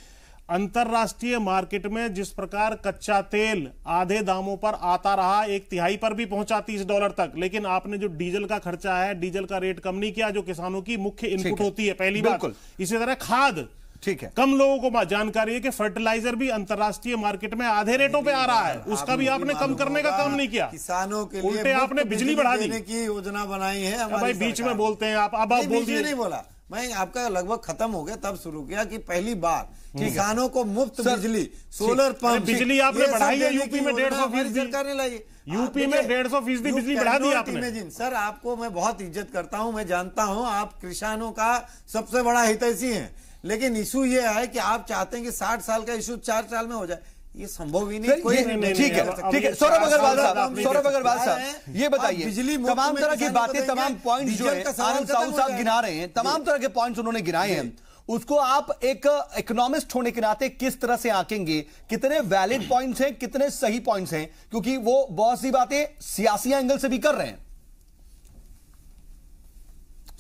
अंतरराष्ट्रीय मार्केट में जिस प्रकार कच्चा तेल आधे दामों पर आता रहा, 1/3 पर भी पहुंचा $30 तक, लेकिन आपने जो डीजल का खर्चा है, डीजल का रेट कम नहीं किया, जो किसानों की मुख्य इनपुट होती है, पहली बात। इसी तरह खाद, ठीक है, कम लोगों को जानकारी है कि फर्टिलाइजर भी अंतरराष्ट्रीय मार्केट में आधे रेटों पे आ रहा है, उसका भी आपने कम करने का काम नहीं किया। किसानों के लिए उल्टे आपने बिजली बढ़ा दी की योजना बनाई है। भाई बीच में बोलते हैं आप, अब आप बोल दिए। नहीं बोला मैं, आपका लगभग खत्म हो गया तब शुरू किया कि पहली बार किसानों को मुफ्त बिजली, सोलर पंप, बिजली आपने बढ़ाई है। यूपी में 150% सरकार ने लाई, यूपी में 150% बिजली बढ़ा दी आपने। सर आपको मैं बहुत इज्जत करता हूं, मैं जानता हूं आप किसानों का सबसे बड़ा हितैषी हैं, लेकिन इशू ये है कि आप चाहते हैं कि 60 साल का इशू 4 साल में हो जाए, ये संभव ही नहीं। कोई ठीक है, ठीक है। सौरभ अग्रवाल साहब, ये बताइए, तमाम तरह की बातें, तमाम पॉइंट जो है आनंद साहू साहब गिना रहे हैं, तमाम तरह के पॉइंट्स उन्होंने गिनाए हैं, उसको आप एक इकोनॉमिस्ट होने के नाते किस तरह से आंकेंगे? कितने वैलिड पॉइंट्स हैं, कितने सही पॉइंट्स हैं? क्योंकि वो बहुत सी बातें सियासी एंगल से भी कर रहे हैं।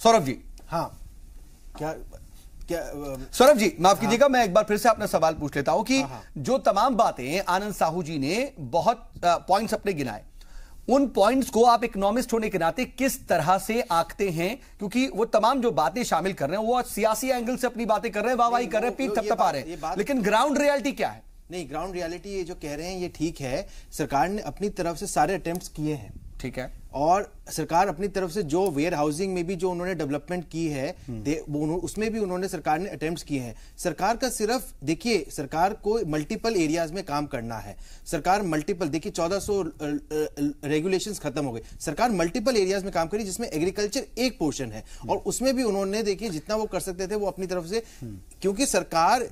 सौरभ जी। हाँ, क्या सौरभ जी माफ कीजिएगा, मैं एक बार फिर से अपना सवाल पूछ लेता हूं कि जो तमाम बातें आनंद साहू जी ने बहुत पॉइंट्स अपने गिनाए, उन पॉइंट्स को आप इकोनॉमिस्ट होने के नाते किस तरह से आंकते हैं? क्योंकि वो तमाम जो बातें शामिल कर रहे हैं वो सियासी एंगल से अपनी बातें कर रहे हैं, वाहवाही कर रहे हैं, पीठ थपथपा रहे हैं, लेकिन ग्राउंड रियलिटी क्या है? नहीं, ग्राउंड रियलिटी ये जो कह रहे हैं ये ठीक है, सरकार ने अपनी तरफ से सारे अटेम्प्ट्स किए हैं, ठीक है, और सरकार अपनी तरफ से जो वेयर हाउसिंग में भी जो उन्होंने डेवलपमेंट की है, उसमें भी उन्होंने सरकार ने अटेम्प्ट्स किए हैं। सरकार का सिर्फ देखिए, सरकार को मल्टीपल एरियाज में काम करना है। सरकार मल्टीपल, देखिए 1400 रेगुलेशंस खत्म हो गए, सरकार मल्टीपल एरियाज में काम करी, जिसमें एग्रीकल्चर एक पोर्शन है, और उसमें भी उन्होंने देखिए जितना वो कर सकते थे वो अपनी तरफ से, क्योंकि सरकार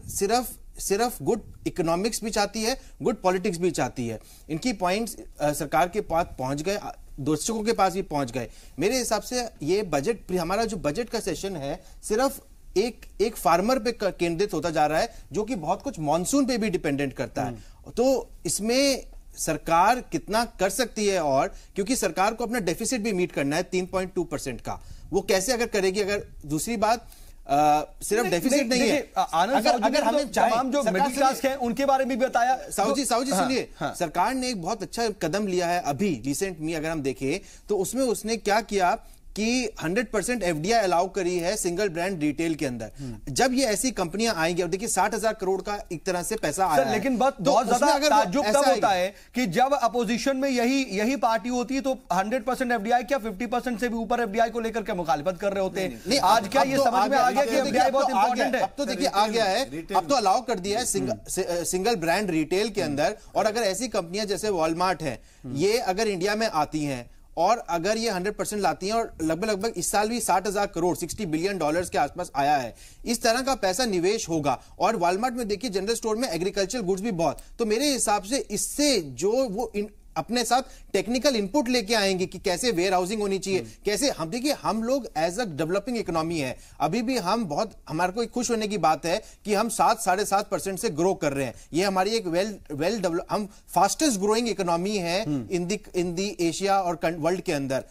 सिर्फ गुड इकोनॉमिक्स भी चाहती है, गुड पॉलिटिक्स भी चाहती है। इनकी पॉइंट्स सरकार के पास पहुंच गए, दर्शकों के पास भी पहुंच गए। मेरे हिसाब से ये बजट, हमारा जो बजट का सेशन है, सिर्फ एक फार्मर पे केंद्रित होता जा रहा है, जो कि बहुत कुछ मॉनसून पे भी डिपेंडेंट करता है। तो इसमें सरकार कितना कर सकती है, और क्योंकि सरकार को अपना डेफिसिट भी मीट करना है 3.2% का, वो कैसे अगर करेगी? अगर दूसरी बात सिर्फ डेफिसिट नहीं है, अगर हमें तमाम जो मिडिल क्लास हैं उनके बारे में भी बताया। साहू जी सुनिए, सरकार ने एक बहुत अच्छा कदम लिया है अभी रिसेंट में, अगर हम देखें तो उसमें उसने क्या किया कि 100% एफडीआई अलाउ करी है सिंगल ब्रांड रिटेल के अंदर। जब ये ऐसी कंपनियां आएंगी, और देखिए 60,000 करोड़ का एक तरह से पैसा आया है, लेकिन बहुत ज्यादा ताज्जुब तब होता है कि जब अपोजिशन में यही पार्टी होती है तो 100% एफडीआई क्या 50% से भी ऊपर एफडीआई को लेकर के मुखालिफत कर रहे होते हैं। आज क्या ये समझ में आ गया कि एफडीआई बहुत इंपॉर्टेंट है? अब तो देखिए आ गया है, अब तो अलाउ कर दिया है सिंगल ब्रांड रिटेल के अंदर। और अगर ऐसी कंपनियां जैसे वॉलमार्ट है, ये अगर इंडिया में आती हैं और अगर ये 100% लाती हैं, और लगभग इस साल भी 60,000 करोड़ $60 बिलियन के आसपास आया है, इस तरह का पैसा निवेश होगा। और वॉलमार्ट में देखिए जनरल स्टोर में एग्रीकल्चर गुड्स भी बहुत, तो मेरे हिसाब से इससे जो वो अपने साथ टेक्निकल इनपुट लेके आएंगे कि कैसे वेयर हाउसिंग होनी चाहिए, कैसे हम देखिए हम लोग एज अ डेवलपिंग इकोनॉमी है, अभी भी हम बहुत, हमारे को खुश होने की बात है कि हम 7-7.5% से ग्रो कर रहे हैं। ये हमारी एक वेल डेवलप, हम फास्टेस्ट ग्रोइंग इकोनॉमी है इन दी एशिया और वर्ल्ड के अंदर।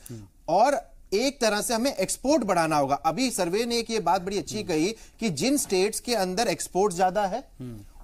और एक तरह से हमें एक्सपोर्ट बढ़ाना होगा। अभी सर्वे ने एक ये बात बड़ी अच्छी कही कि जिन स्टेट्स के अंदर एक्सपोर्ट ज्यादा है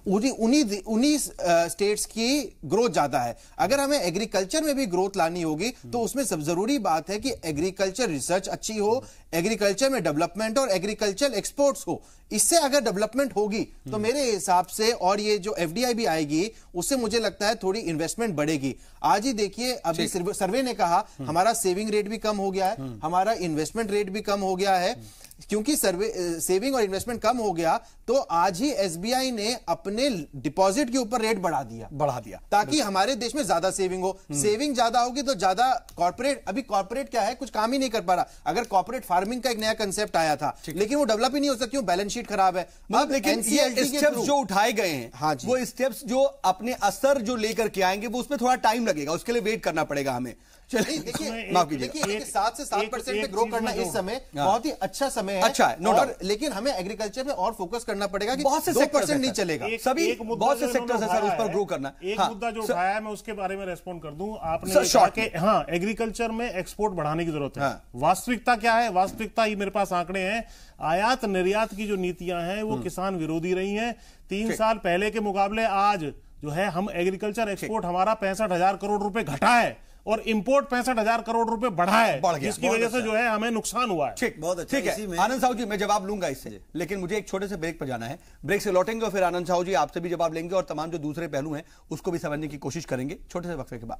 उन्हीं स्टेट्स की ग्रोथ ज्यादा है। अगर हमें एग्रीकल्चर में भी ग्रोथ लानी होगी तो उसमें सब जरूरी बात है कि एग्रीकल्चर रिसर्च अच्छी हो, एग्रीकल्चर में डेवलपमेंट और एग्रीकल्चर एक्सपोर्ट्स हो। इससे अगर डेवलपमेंट होगी तो मेरे हिसाब से, और ये जो एफडीआई भी आएगी, उससे मुझे लगता है थोड़ी इन्वेस्टमेंट बढ़ेगी। आज ही देखिए अभी सर्वे ने कहा हमारा सेविंग रेट भी कम हो गया है, हमारा इन्वेस्टमेंट रेट भी कम हो गया है। क्योंकि सेविंग और इन्वेस्टमेंट कम हो गया तो आज ही एसबीआई ने अपने डिपॉजिट के ऊपर रेट बढ़ा दिया ताकि हमारे देश में ज्यादा सेविंग हो। सेविंग ज्यादा होगी तो ज्यादा कॉर्पोरेट, अभी कॉर्पोरेट क्या है, कुछ काम ही नहीं कर पा रहा। अगर कॉर्पोरेट फार्मिंग का एक नया कंसेप्ट आया था लेकिन वो डेवलप ही नहीं हो सकती, क्यों? बैलेंस शीट खराब है। अब लेकिन ये स्टेप्स जो उठाए गए हैं, हाँ जी, वो स्टेप्स जो अपने असर जो लेकर के आएंगे वो उसमें थोड़ा टाइम लगेगा, उसके लिए वेट करना पड़ेगा हमें। चलिए देखिए 7 से 7% पे ग्रो करना इस समय बहुत ही अच्छा समय है, अच्छा है, और लेकिन हमें एग्रीकल्चर पे और फोकस करना पड़ेगा कि बहुत से 2% नहीं चलेगा, सभी बहुत से सेक्टर्स है सर उस पर ग्रो करना। एक मुद्दा जो उठाया है मैं उसके बारे में रेस्पॉन्ड कर दूं। आपने कहा कि हाँ एग्रीकल्चर में एक्सपोर्ट बढ़ाने की जरूरत है। वास्तविकता क्या है? वास्तविकता ही मेरे पास आंकड़े हैं। आयात निर्यात की जो नीतियां हैं वो किसान विरोधी रही हैं। 3 साल पहले के मुकाबले आज जो है हम एग्रीकल्चर एक्सपोर्ट हमारा 65,000 करोड़ रुपए घटा है और इंपोर्ट 65,000 करोड़ रुपए बढ़ा है, जिसकी वजह से जो है हमें नुकसान हुआ है। ठीक, बहुत अच्छा। ठीक है आनंद साहू जी, मैं जवाब लूंगा इससे, लेकिन मुझे एक छोटे से ब्रेक पर जाना है। ब्रेक से लौटेंगे और फिर आनंद साहू जी आपसे भी जवाब लेंगे और तमाम जो दूसरे पहलू हैं उसको भी समझने की कोशिश करेंगे छोटे से वक्फे के बाद।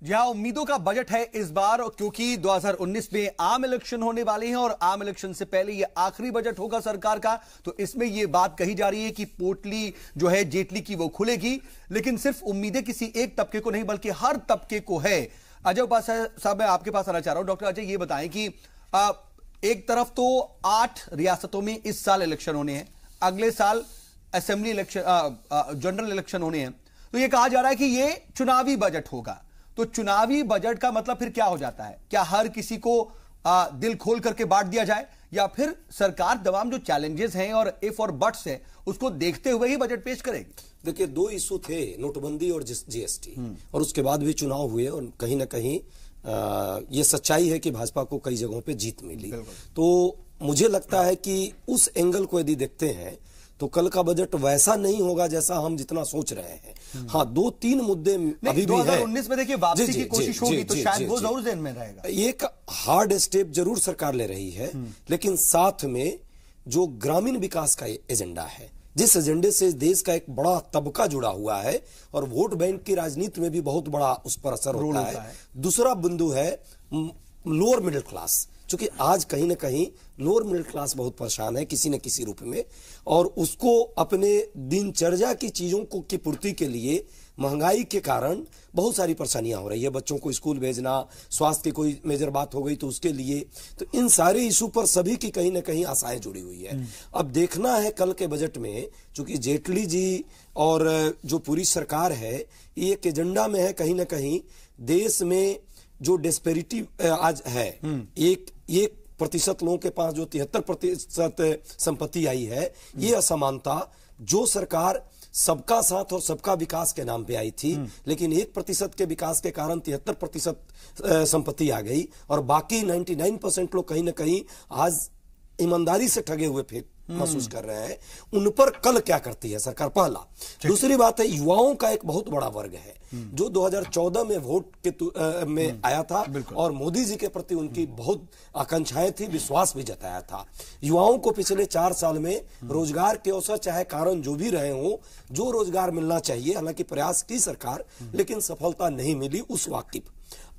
जहां उम्मीदों का बजट है इस बार, क्योंकि 2019 में आम इलेक्शन होने वाले हैं और आम इलेक्शन से पहले ये आखिरी बजट होगा सरकार का, तो इसमें ये बात कही जा रही है कि पोटली जो है जेटली की वो खुलेगी। लेकिन सिर्फ उम्मीदें किसी एक तबके को नहीं बल्कि हर तबके को है। अजय उपाध्याय साहब, मैं आपके पास आना चाह रहा हूं। डॉक्टर अजय, ये बताएं कि एक तरफ तो 8 रियासतों में इस साल इलेक्शन होने हैं, अगले साल असेंबली इलेक्शन, जनरल इलेक्शन होने हैं, तो ये कहा जा रहा है कि ये चुनावी बजट होगा। तो चुनावी बजट का मतलब फिर क्या हो जाता है? क्या हर किसी को दिल खोल करके बांट दिया जाए, या फिर सरकार तमाम जो चैलेंजेस हैं और इफ और बट्स हैं उसको देखते हुए ही बजट पेश करेगी? देखिए 2 इशू थे, नोटबंदी और जीएसटी, और उसके बाद भी चुनाव हुए और कहीं ना कहीं ये सच्चाई है कि भाजपा को कई जगहों पे जीत मिली। तो मुझे लगता है कि उस एंगल को यदि देखते हैं तो कल का बजट वैसा नहीं होगा जैसा हम जितना सोच रहे हैं। हाँ 2-3 मुद्दे अभी भी 2019 में देखिए वापसी की कोशिश होगी तो शायद वो जरूर ध्यान में रहेगा। एक हार्ड स्टेप जरूर सरकार ले रही है, लेकिन साथ में जो ग्रामीण विकास का एजेंडा है, जिस एजेंडे से देश का एक बड़ा तबका जुड़ा हुआ है और वोट बैंक की राजनीति में भी बहुत बड़ा उस पर असर होता है। दूसरा बिंदु है लोअर मिडिल क्लास, क्योंकि आज कहीं ना कहीं लोअर मिडिल क्लास बहुत परेशान है किसी न किसी रूप में, और उसको अपने दिनचर्या की चीजों को की पूर्ति के लिए महंगाई के कारण बहुत सारी परेशानियां हो रही है। बच्चों को स्कूल भेजना, स्वास्थ्य की कोई मेजर बात हो गई तो उसके लिए, तो इन सारे इशू पर सभी की कहीं ना कहीं आशाएं जुड़ी हुई है। अब देखना है कल के बजट में, चूंकि जेटली जी और जो पूरी सरकार है ये एक एजेंडा में है, कहीं ना कहीं देश में जो डिस्पेरिटी आज है, 1% लोगों के पास जो 73% संपत्ति आई है, ये असमानता जो सरकार सबका साथ और सबका विकास के नाम पे आई थी, लेकिन 1% के विकास के कारण 73% संपत्ति आ गई और बाकी 99% लोग कहीं ना कहीं आज ईमानदारी से ठगे हुए महसूस कर रहे हैं, उन पर कल क्या करती है सरकार, पहला। दूसरी बात है, युवाओं का एक बहुत बड़ा वर्ग है जो 2014 में वोट के में आया था और मोदी जी के प्रति उनकी बहुत आकांक्षाएं थी, विश्वास भी जताया था। युवाओं को पिछले 4 साल में रोजगार के अवसर, चाहे कारण जो भी रहे हो, जो रोजगार मिलना चाहिए, हालांकि प्रयास की सरकार, लेकिन सफलता नहीं मिली, उस वाकिफ।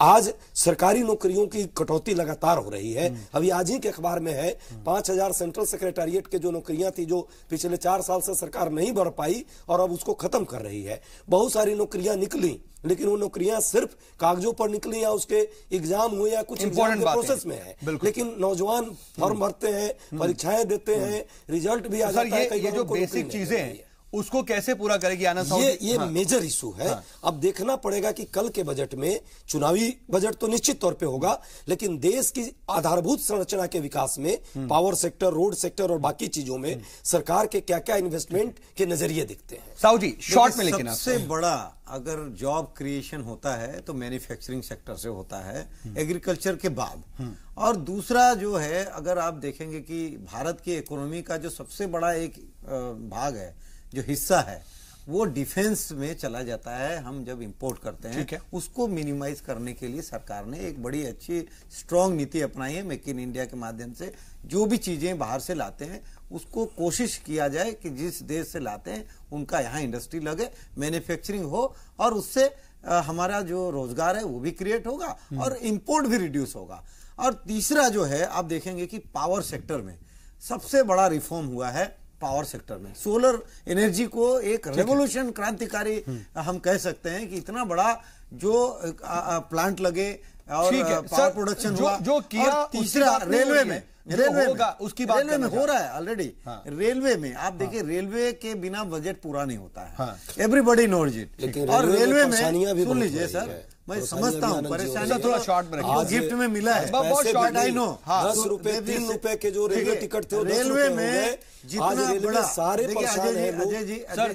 आज सरकारी नौकरियों की कटौती लगातार हो रही है। अभी आज ही के अखबार में है 5000 सेंट्रल सेक्रेटेरिएट के जो नौकरियां थी, जो पिछले 4 साल से सरकार नहीं भर पाई और अब उसको खत्म कर रही है। बहुत सारी नौकरियां निकली, लेकिन वो नौकरियां सिर्फ कागजों पर निकली या उसके एग्जाम हुए या कुछ एग्जाम के प्रोसेस में है, लेकिन नौजवान फॉर्म भरते हैं, परीक्षाएं देते हैं, रिजल्ट भी आ जाता है। ये जो बेसिक चीजें हैं उसको कैसे पूरा करेगी आनंद साहब? ये मेजर इशू है। अब देखना पड़ेगा कि कल के बजट में, चुनावी बजट तो निश्चित तौर पे होगा, लेकिन देश की आधारभूत संरचना के विकास में, पावर सेक्टर, रोड सेक्टर और बाकी चीजों में सरकार के क्या क्या इन्वेस्टमेंट के नजरिए दिखते हैं। साहू जी, शॉर्ट में, लेकिन सबसे बड़ा अगर जॉब क्रिएशन होता है तो मैन्युफैक्चरिंग सेक्टर से होता है, एग्रीकल्चर के बाद। और दूसरा जो है, अगर आप देखेंगे कि भारत की इकोनॉमी का जो सबसे बड़ा एक भाग है, जो हिस्सा है, वो डिफेंस में चला जाता है। हम जब इंपोर्ट करते हैं, उसको मिनिमाइज करने के लिए सरकार ने एक बड़ी अच्छी स्ट्रांग नीति अपनाई है। मेक इन इंडिया के माध्यम से जो भी चीजें बाहर से लाते हैं, उसको कोशिश किया जाए कि जिस देश से लाते हैं उनका यहाँ इंडस्ट्री लगे, मैन्युफैक्चरिंग हो, और उससे हमारा जो रोजगार है वो भी क्रिएट होगा और इंपोर्ट भी रिड्यूस होगा। और तीसरा जो है, आप देखेंगे कि पावर सेक्टर में सबसे बड़ा रिफॉर्म हुआ है। पावर सेक्टर में सोलर एनर्जी को एक रेवोल्यूशन, क्रांतिकारी हम कह सकते हैं कि इतना बड़ा जो प्लांट लगे और पावर प्रोडक्शन हुआ जो किया। तीसरा रेलवे में, उसकी बात रेलवे में हो रहा है ऑलरेडी। रेलवे में आप देखिए, रेलवे के बिना बजट पूरा नहीं होता है, एवरीबॉडी नोज इट। और रेलवे में सुन लीजिए सर, मैं समझता हूँ परेशानी, थोड़ा शॉर्ट में रखिए, गिफ्ट में मिला है, बहुत शॉर्ट, आई नो। 10 रुपए 3 रुपए के जो रेलवे टिकट थे, रेलवे में जितना बड़ा, सारे परेशान हैं लोग। अजय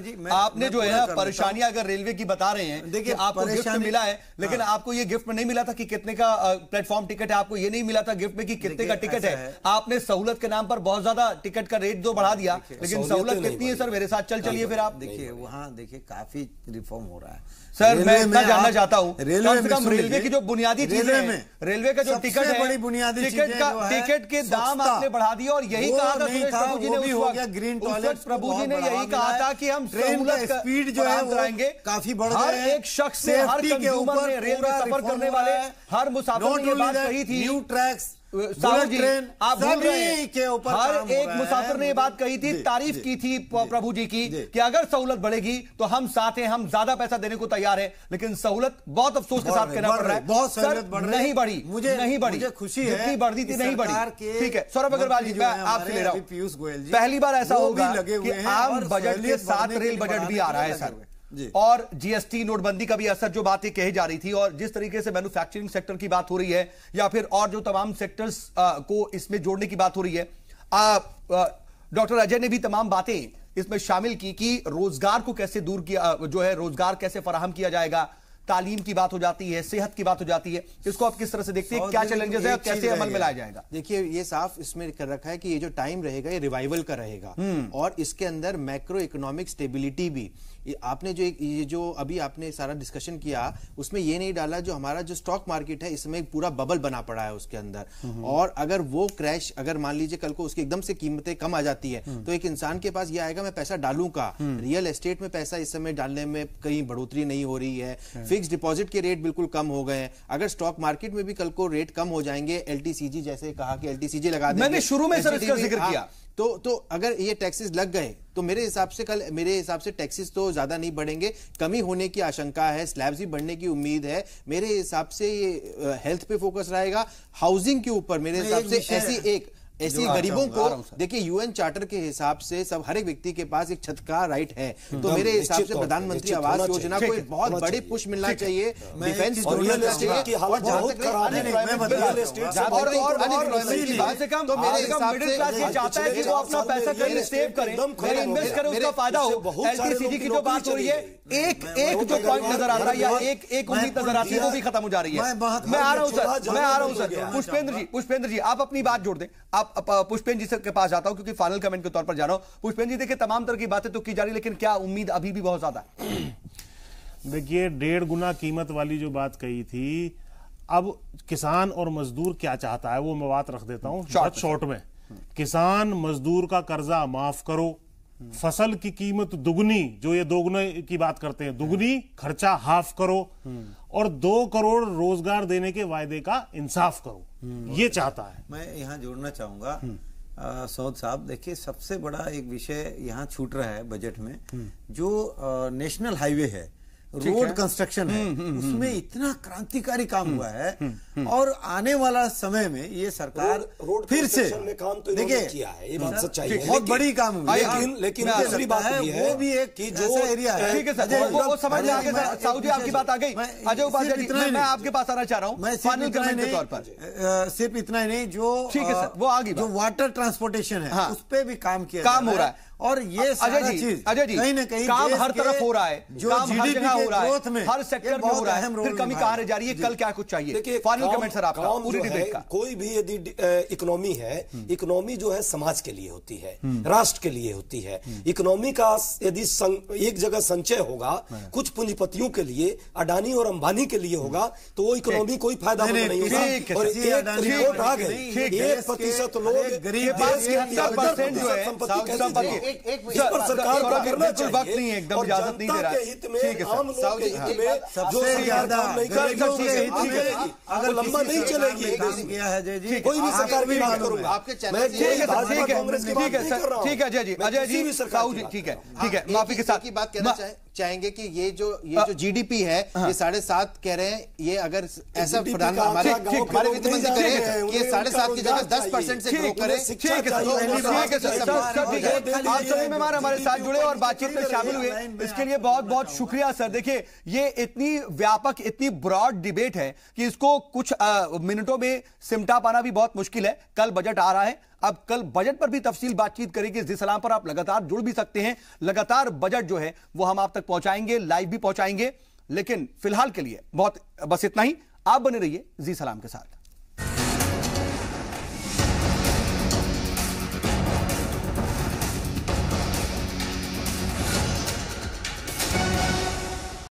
जी, आपने जो है परेशानियां अगर रेलवे की बता रहे हैं, देखिए आपको गिफ्ट में मिला है, लेकिन आपको ये गिफ्ट में नहीं मिला था कि कितने का प्लेटफॉर्म टिकट है, आपको ये नहीं मिला था गिफ्ट में कि कितने का टिकट है। आपने सहूलत के नाम पर बहुत ज्यादा टिकट का रेट जो बढ़ा दिया, लेकिन सहूलत कितनी है सर? मेरे साथ चलिए फिर आप देखिए, वहां देखिए काफी रिफॉर्म हो रहा है सर। मैं इतना जानना चाहता हूं, कम से कम रेलवे की जो बुनियादी चीजें हैं, रेलवे का जो टिकट है, बड़ी बुनियादी टिकट के दाम आपने बढ़ा दिए, और यही कहा था सुरेश प्रभु जी ने, हो गया ग्रीन टॉयलेट, प्रभु जी ने यही कहा था कि हम ट्रेन का स्पीड जो है कराएंगे, काफी बढ़ गया है। एक शख्स से, हर कंज्यूमर ने, रेल में सफर करने वाले हर मुसाफिर ने ये बात कही थी। न्यू ट्रैक्स, साहू जी, आप भूल रहे हैं, के ऊपर हर एक मुसाफिर ने ये बात कही थी, तारीफ की थी प्रभु जी की, कि अगर सहूलत बढ़ेगी तो हम साथ हैं, हम ज्यादा पैसा देने को तैयार हैं। लेकिन सहूलत बहुत अफसोस के साथ कहना पड़ रहा है, बहुत सहूलत बढ़ रही है, नहीं बढ़ी, नहीं बढ़ी, मुझे खुशी है, जितनी बढ़ती थी नहीं बढ़ी। ठीक है सौरभ अग्रवाल जी, मैं आपसे ले रहा हूं, पीयूष गोयल जी, पहली बार ऐसा होगा कि आम बजट के साथ रेल बजट भी आ रहा है सर। और जीएसटी, नोटबंदी का भी असर, जो बातें कही जा रही थी, और जिस तरीके से मैन्युफैक्चरिंग सेक्टर की बात हो रही है, या फिर और जो तमाम सेक्टर्स को इसमें जोड़ने की बात हो रही है, डॉक्टर अजय ने भी तमाम बातें इसमें शामिल की कि रोजगार को कैसे दूर किया, जो है रोजगार कैसे फराहम किया जाएगा, तालीम की बात हो जाती है, सेहत की बात हो जाती है। इसको आप किस तरह से देखते हैं, क्या चैलेंजेस है और कैसे अमल में लाया जाएगा? देखिए, ये साफ इसमें कर रखा है कि ये जो टाइम रहेगा ये रिवाइवल का रहेगा, और इसके अंदर मैक्रो इकोनॉमिक स्टेबिलिटी भी। आपने जो ये जो अभी आपने सारा डिस्कशन किया, उसमें ये नहीं डाला जो हमारा जो स्टॉक मार्केट है, इसमें एक पूरा बबल बना पड़ा है उसके अंदर, और अगर वो क्रैश, अगर मान लीजिए कल को उसकी एकदम से कीमतें कम आ जाती है, तो एक इंसान के पास ये आएगा, मैं पैसा डालूं का, रियल एस्टेट में पैसा इस समय डालने में कहीं बढ़ोतरी नहीं हो रही है, फिक्स डिपॉजिट के रेट बिल्कुल कम हो गए हैं। अगर स्टॉक मार्केट में भी कल को रेट कम हो जाएंगे, एलटीसीजी जैसे कहा कि एलटीसीजी लगा देंगे, मैंने शुरू में सर इसका जिक्र किया, तो अगर ये टैक्सेस लग गए तो मेरे हिसाब से टैक्सेस तो ज्यादा नहीं बढ़ेंगे, कमी होने की आशंका है, स्लैब्स भी बढ़ने की उम्मीद है। मेरे हिसाब से ये हेल्थ पे फोकस रहेगा, हाउसिंग के ऊपर मेरे हिसाब से ऐसी गरीबों को, देखिए यूएन चार्टर के हिसाब से सब, हर एक व्यक्ति के पास एक छत का राइट है, तो मेरे हिसाब से प्रधानमंत्री आवास योजना को एक बहुत बड़े पुश मिलना चाहिए। डिफेंस और रियल एस्टेट की हालत बहुत खराब है, रियल एस्टेट से और मिडिल क्लास ये चाहता है कि वो अपना पैसा कहीं सेव करें, कहीं इन्वेस्ट करें, उसका फायदा हो। एलटीसीजी की जो बात हो रही है, एक जो पॉइंट नजर आता है, या एक उम्मीद नजर आती है, वो भी खत्म हो जा रही है। मैं आ रहा हूं सर, पुष्पेंद्र जी, आप अपनी बात जोड़ दें। आप पुष्पेंद्र जी से के पास जाता हूं, क्योंकि फाइनल कमेंट के तौर पर जा रहा हूं। पुष्पेंद्र जी, देखिए तमाम तरह की बातें तो की जा रही, लेकिन क्या उम्मीद अभी भी बहुत ज्यादा है? देखिए 1.5 गुना कीमत वाली जो बात कही थी, अब किसान और मजदूर क्या चाहता है वो मैं बात रख देता हूं बहुत शॉर्ट में। किसान मजदूर का कर्जा माफ करो, फसल की कीमत दुगनी, जो ये दोगुने की बात करते हैं, दुगनी, खर्चा हाफ करो, और 2 करोड़ रोजगार देने के वायदे का इंसाफ करो, ये चाहता है। मैं यहाँ जोड़ना चाहूंगा सौद साहब, देखिए सबसे बड़ा एक विषय यहाँ छूट रहा है बजट में, जो नेशनल हाईवे है, रोड कंस्ट्रक्शन है, उसमें इतना क्रांतिकारी काम हुआ है, और आने वाला समय में ये सरकार रोड फिर से में काम तो देखिए किया है, ये बात सच्चाई है, बहुत बड़ी काम हुआ है, लेकिन दूसरी बात है वो भी एक कि जो एरिया है। ठीक है सर, वो समझ में आ गया। साहू जी आपकी बात आ गई। अजय उपाध्याय जी, मैं आपके पास आना चाह रहा हूँ फाइनल कमेंट के तौर पर। सिर्फ इतना ही नहीं, जो ठीक है सर, वो आगे जो वाटर ट्रांसपोर्टेशन है उस पर भी काम हो रहा है, और ये सारा चीज कहीं ना कहीं काम हर तरफ हो रहा है, जो काम हर जगह हो रहा है, ग्रोथ में हर सेक्टर में हो रहा है, फिर कमी कहां रह जा रही है? कल क्या कुछ चाहिए? देखिए फाइनल कमेंट सर आपका पूरी डिबेट का। कोई भी यदि इकोनॉमी है, इकोनॉमी जो है समाज के लिए होती है, राष्ट्र के लिए होती है। इकोनॉमी का यदि एक जगह संचय होगा कुछ पूंजीपतियों के लिए, अडानी और अंबानी के लिए होगा, तो वो इकोनॉमी कोई फायदा नहीं होगा। और एक रिपोर्ट आ गई, 1% लोग गरीब, देश के 70% जो है सरकार को करना चाहिए, वक्त नहीं है, एकदम इजाजत नहीं दे रहा है। हित में, आम लोगों के हित में सबसे ज्यादा अगर लंबा नहीं चलेगी किया है जय जी, कोई भी सरकार भी बात करूंगा आपके चैनल ठीक है अजय जी, अजय जी, साहू जी, ठीक है, माफी के साथ की बात कहना चाहेंगे कि ये जो जीडीपी है, ये 7.5 कह रहे हैं, ये अगर ऐसा प्रधान हमारे वित्त मंत्री करें कि ये 7.5 की जगह 10% से ग्रो करे। आप सभी मेहमान हमारे साथ जुड़े और बातचीत में शामिल हुए, इसके लिए बहुत बहुत शुक्रिया सर। देखिए ये इतनी व्यापक, इतनी ब्रॉड डिबेट है कि इसको कुछ मिनटों में सिमटा पाना भी बहुत मुश्किल है। कल बजट आ रहा है, अब कल बजट पर भी तफसील बातचीत करेंगे। जी सलाम पर आप लगातार जुड़ भी सकते हैं, लगातार बजट जो है वो हम आप तक पहुंचाएंगे, लाइव भी पहुंचाएंगे। लेकिन फिलहाल के लिए बस इतना ही। आप बने रहिए जी सलाम के साथ।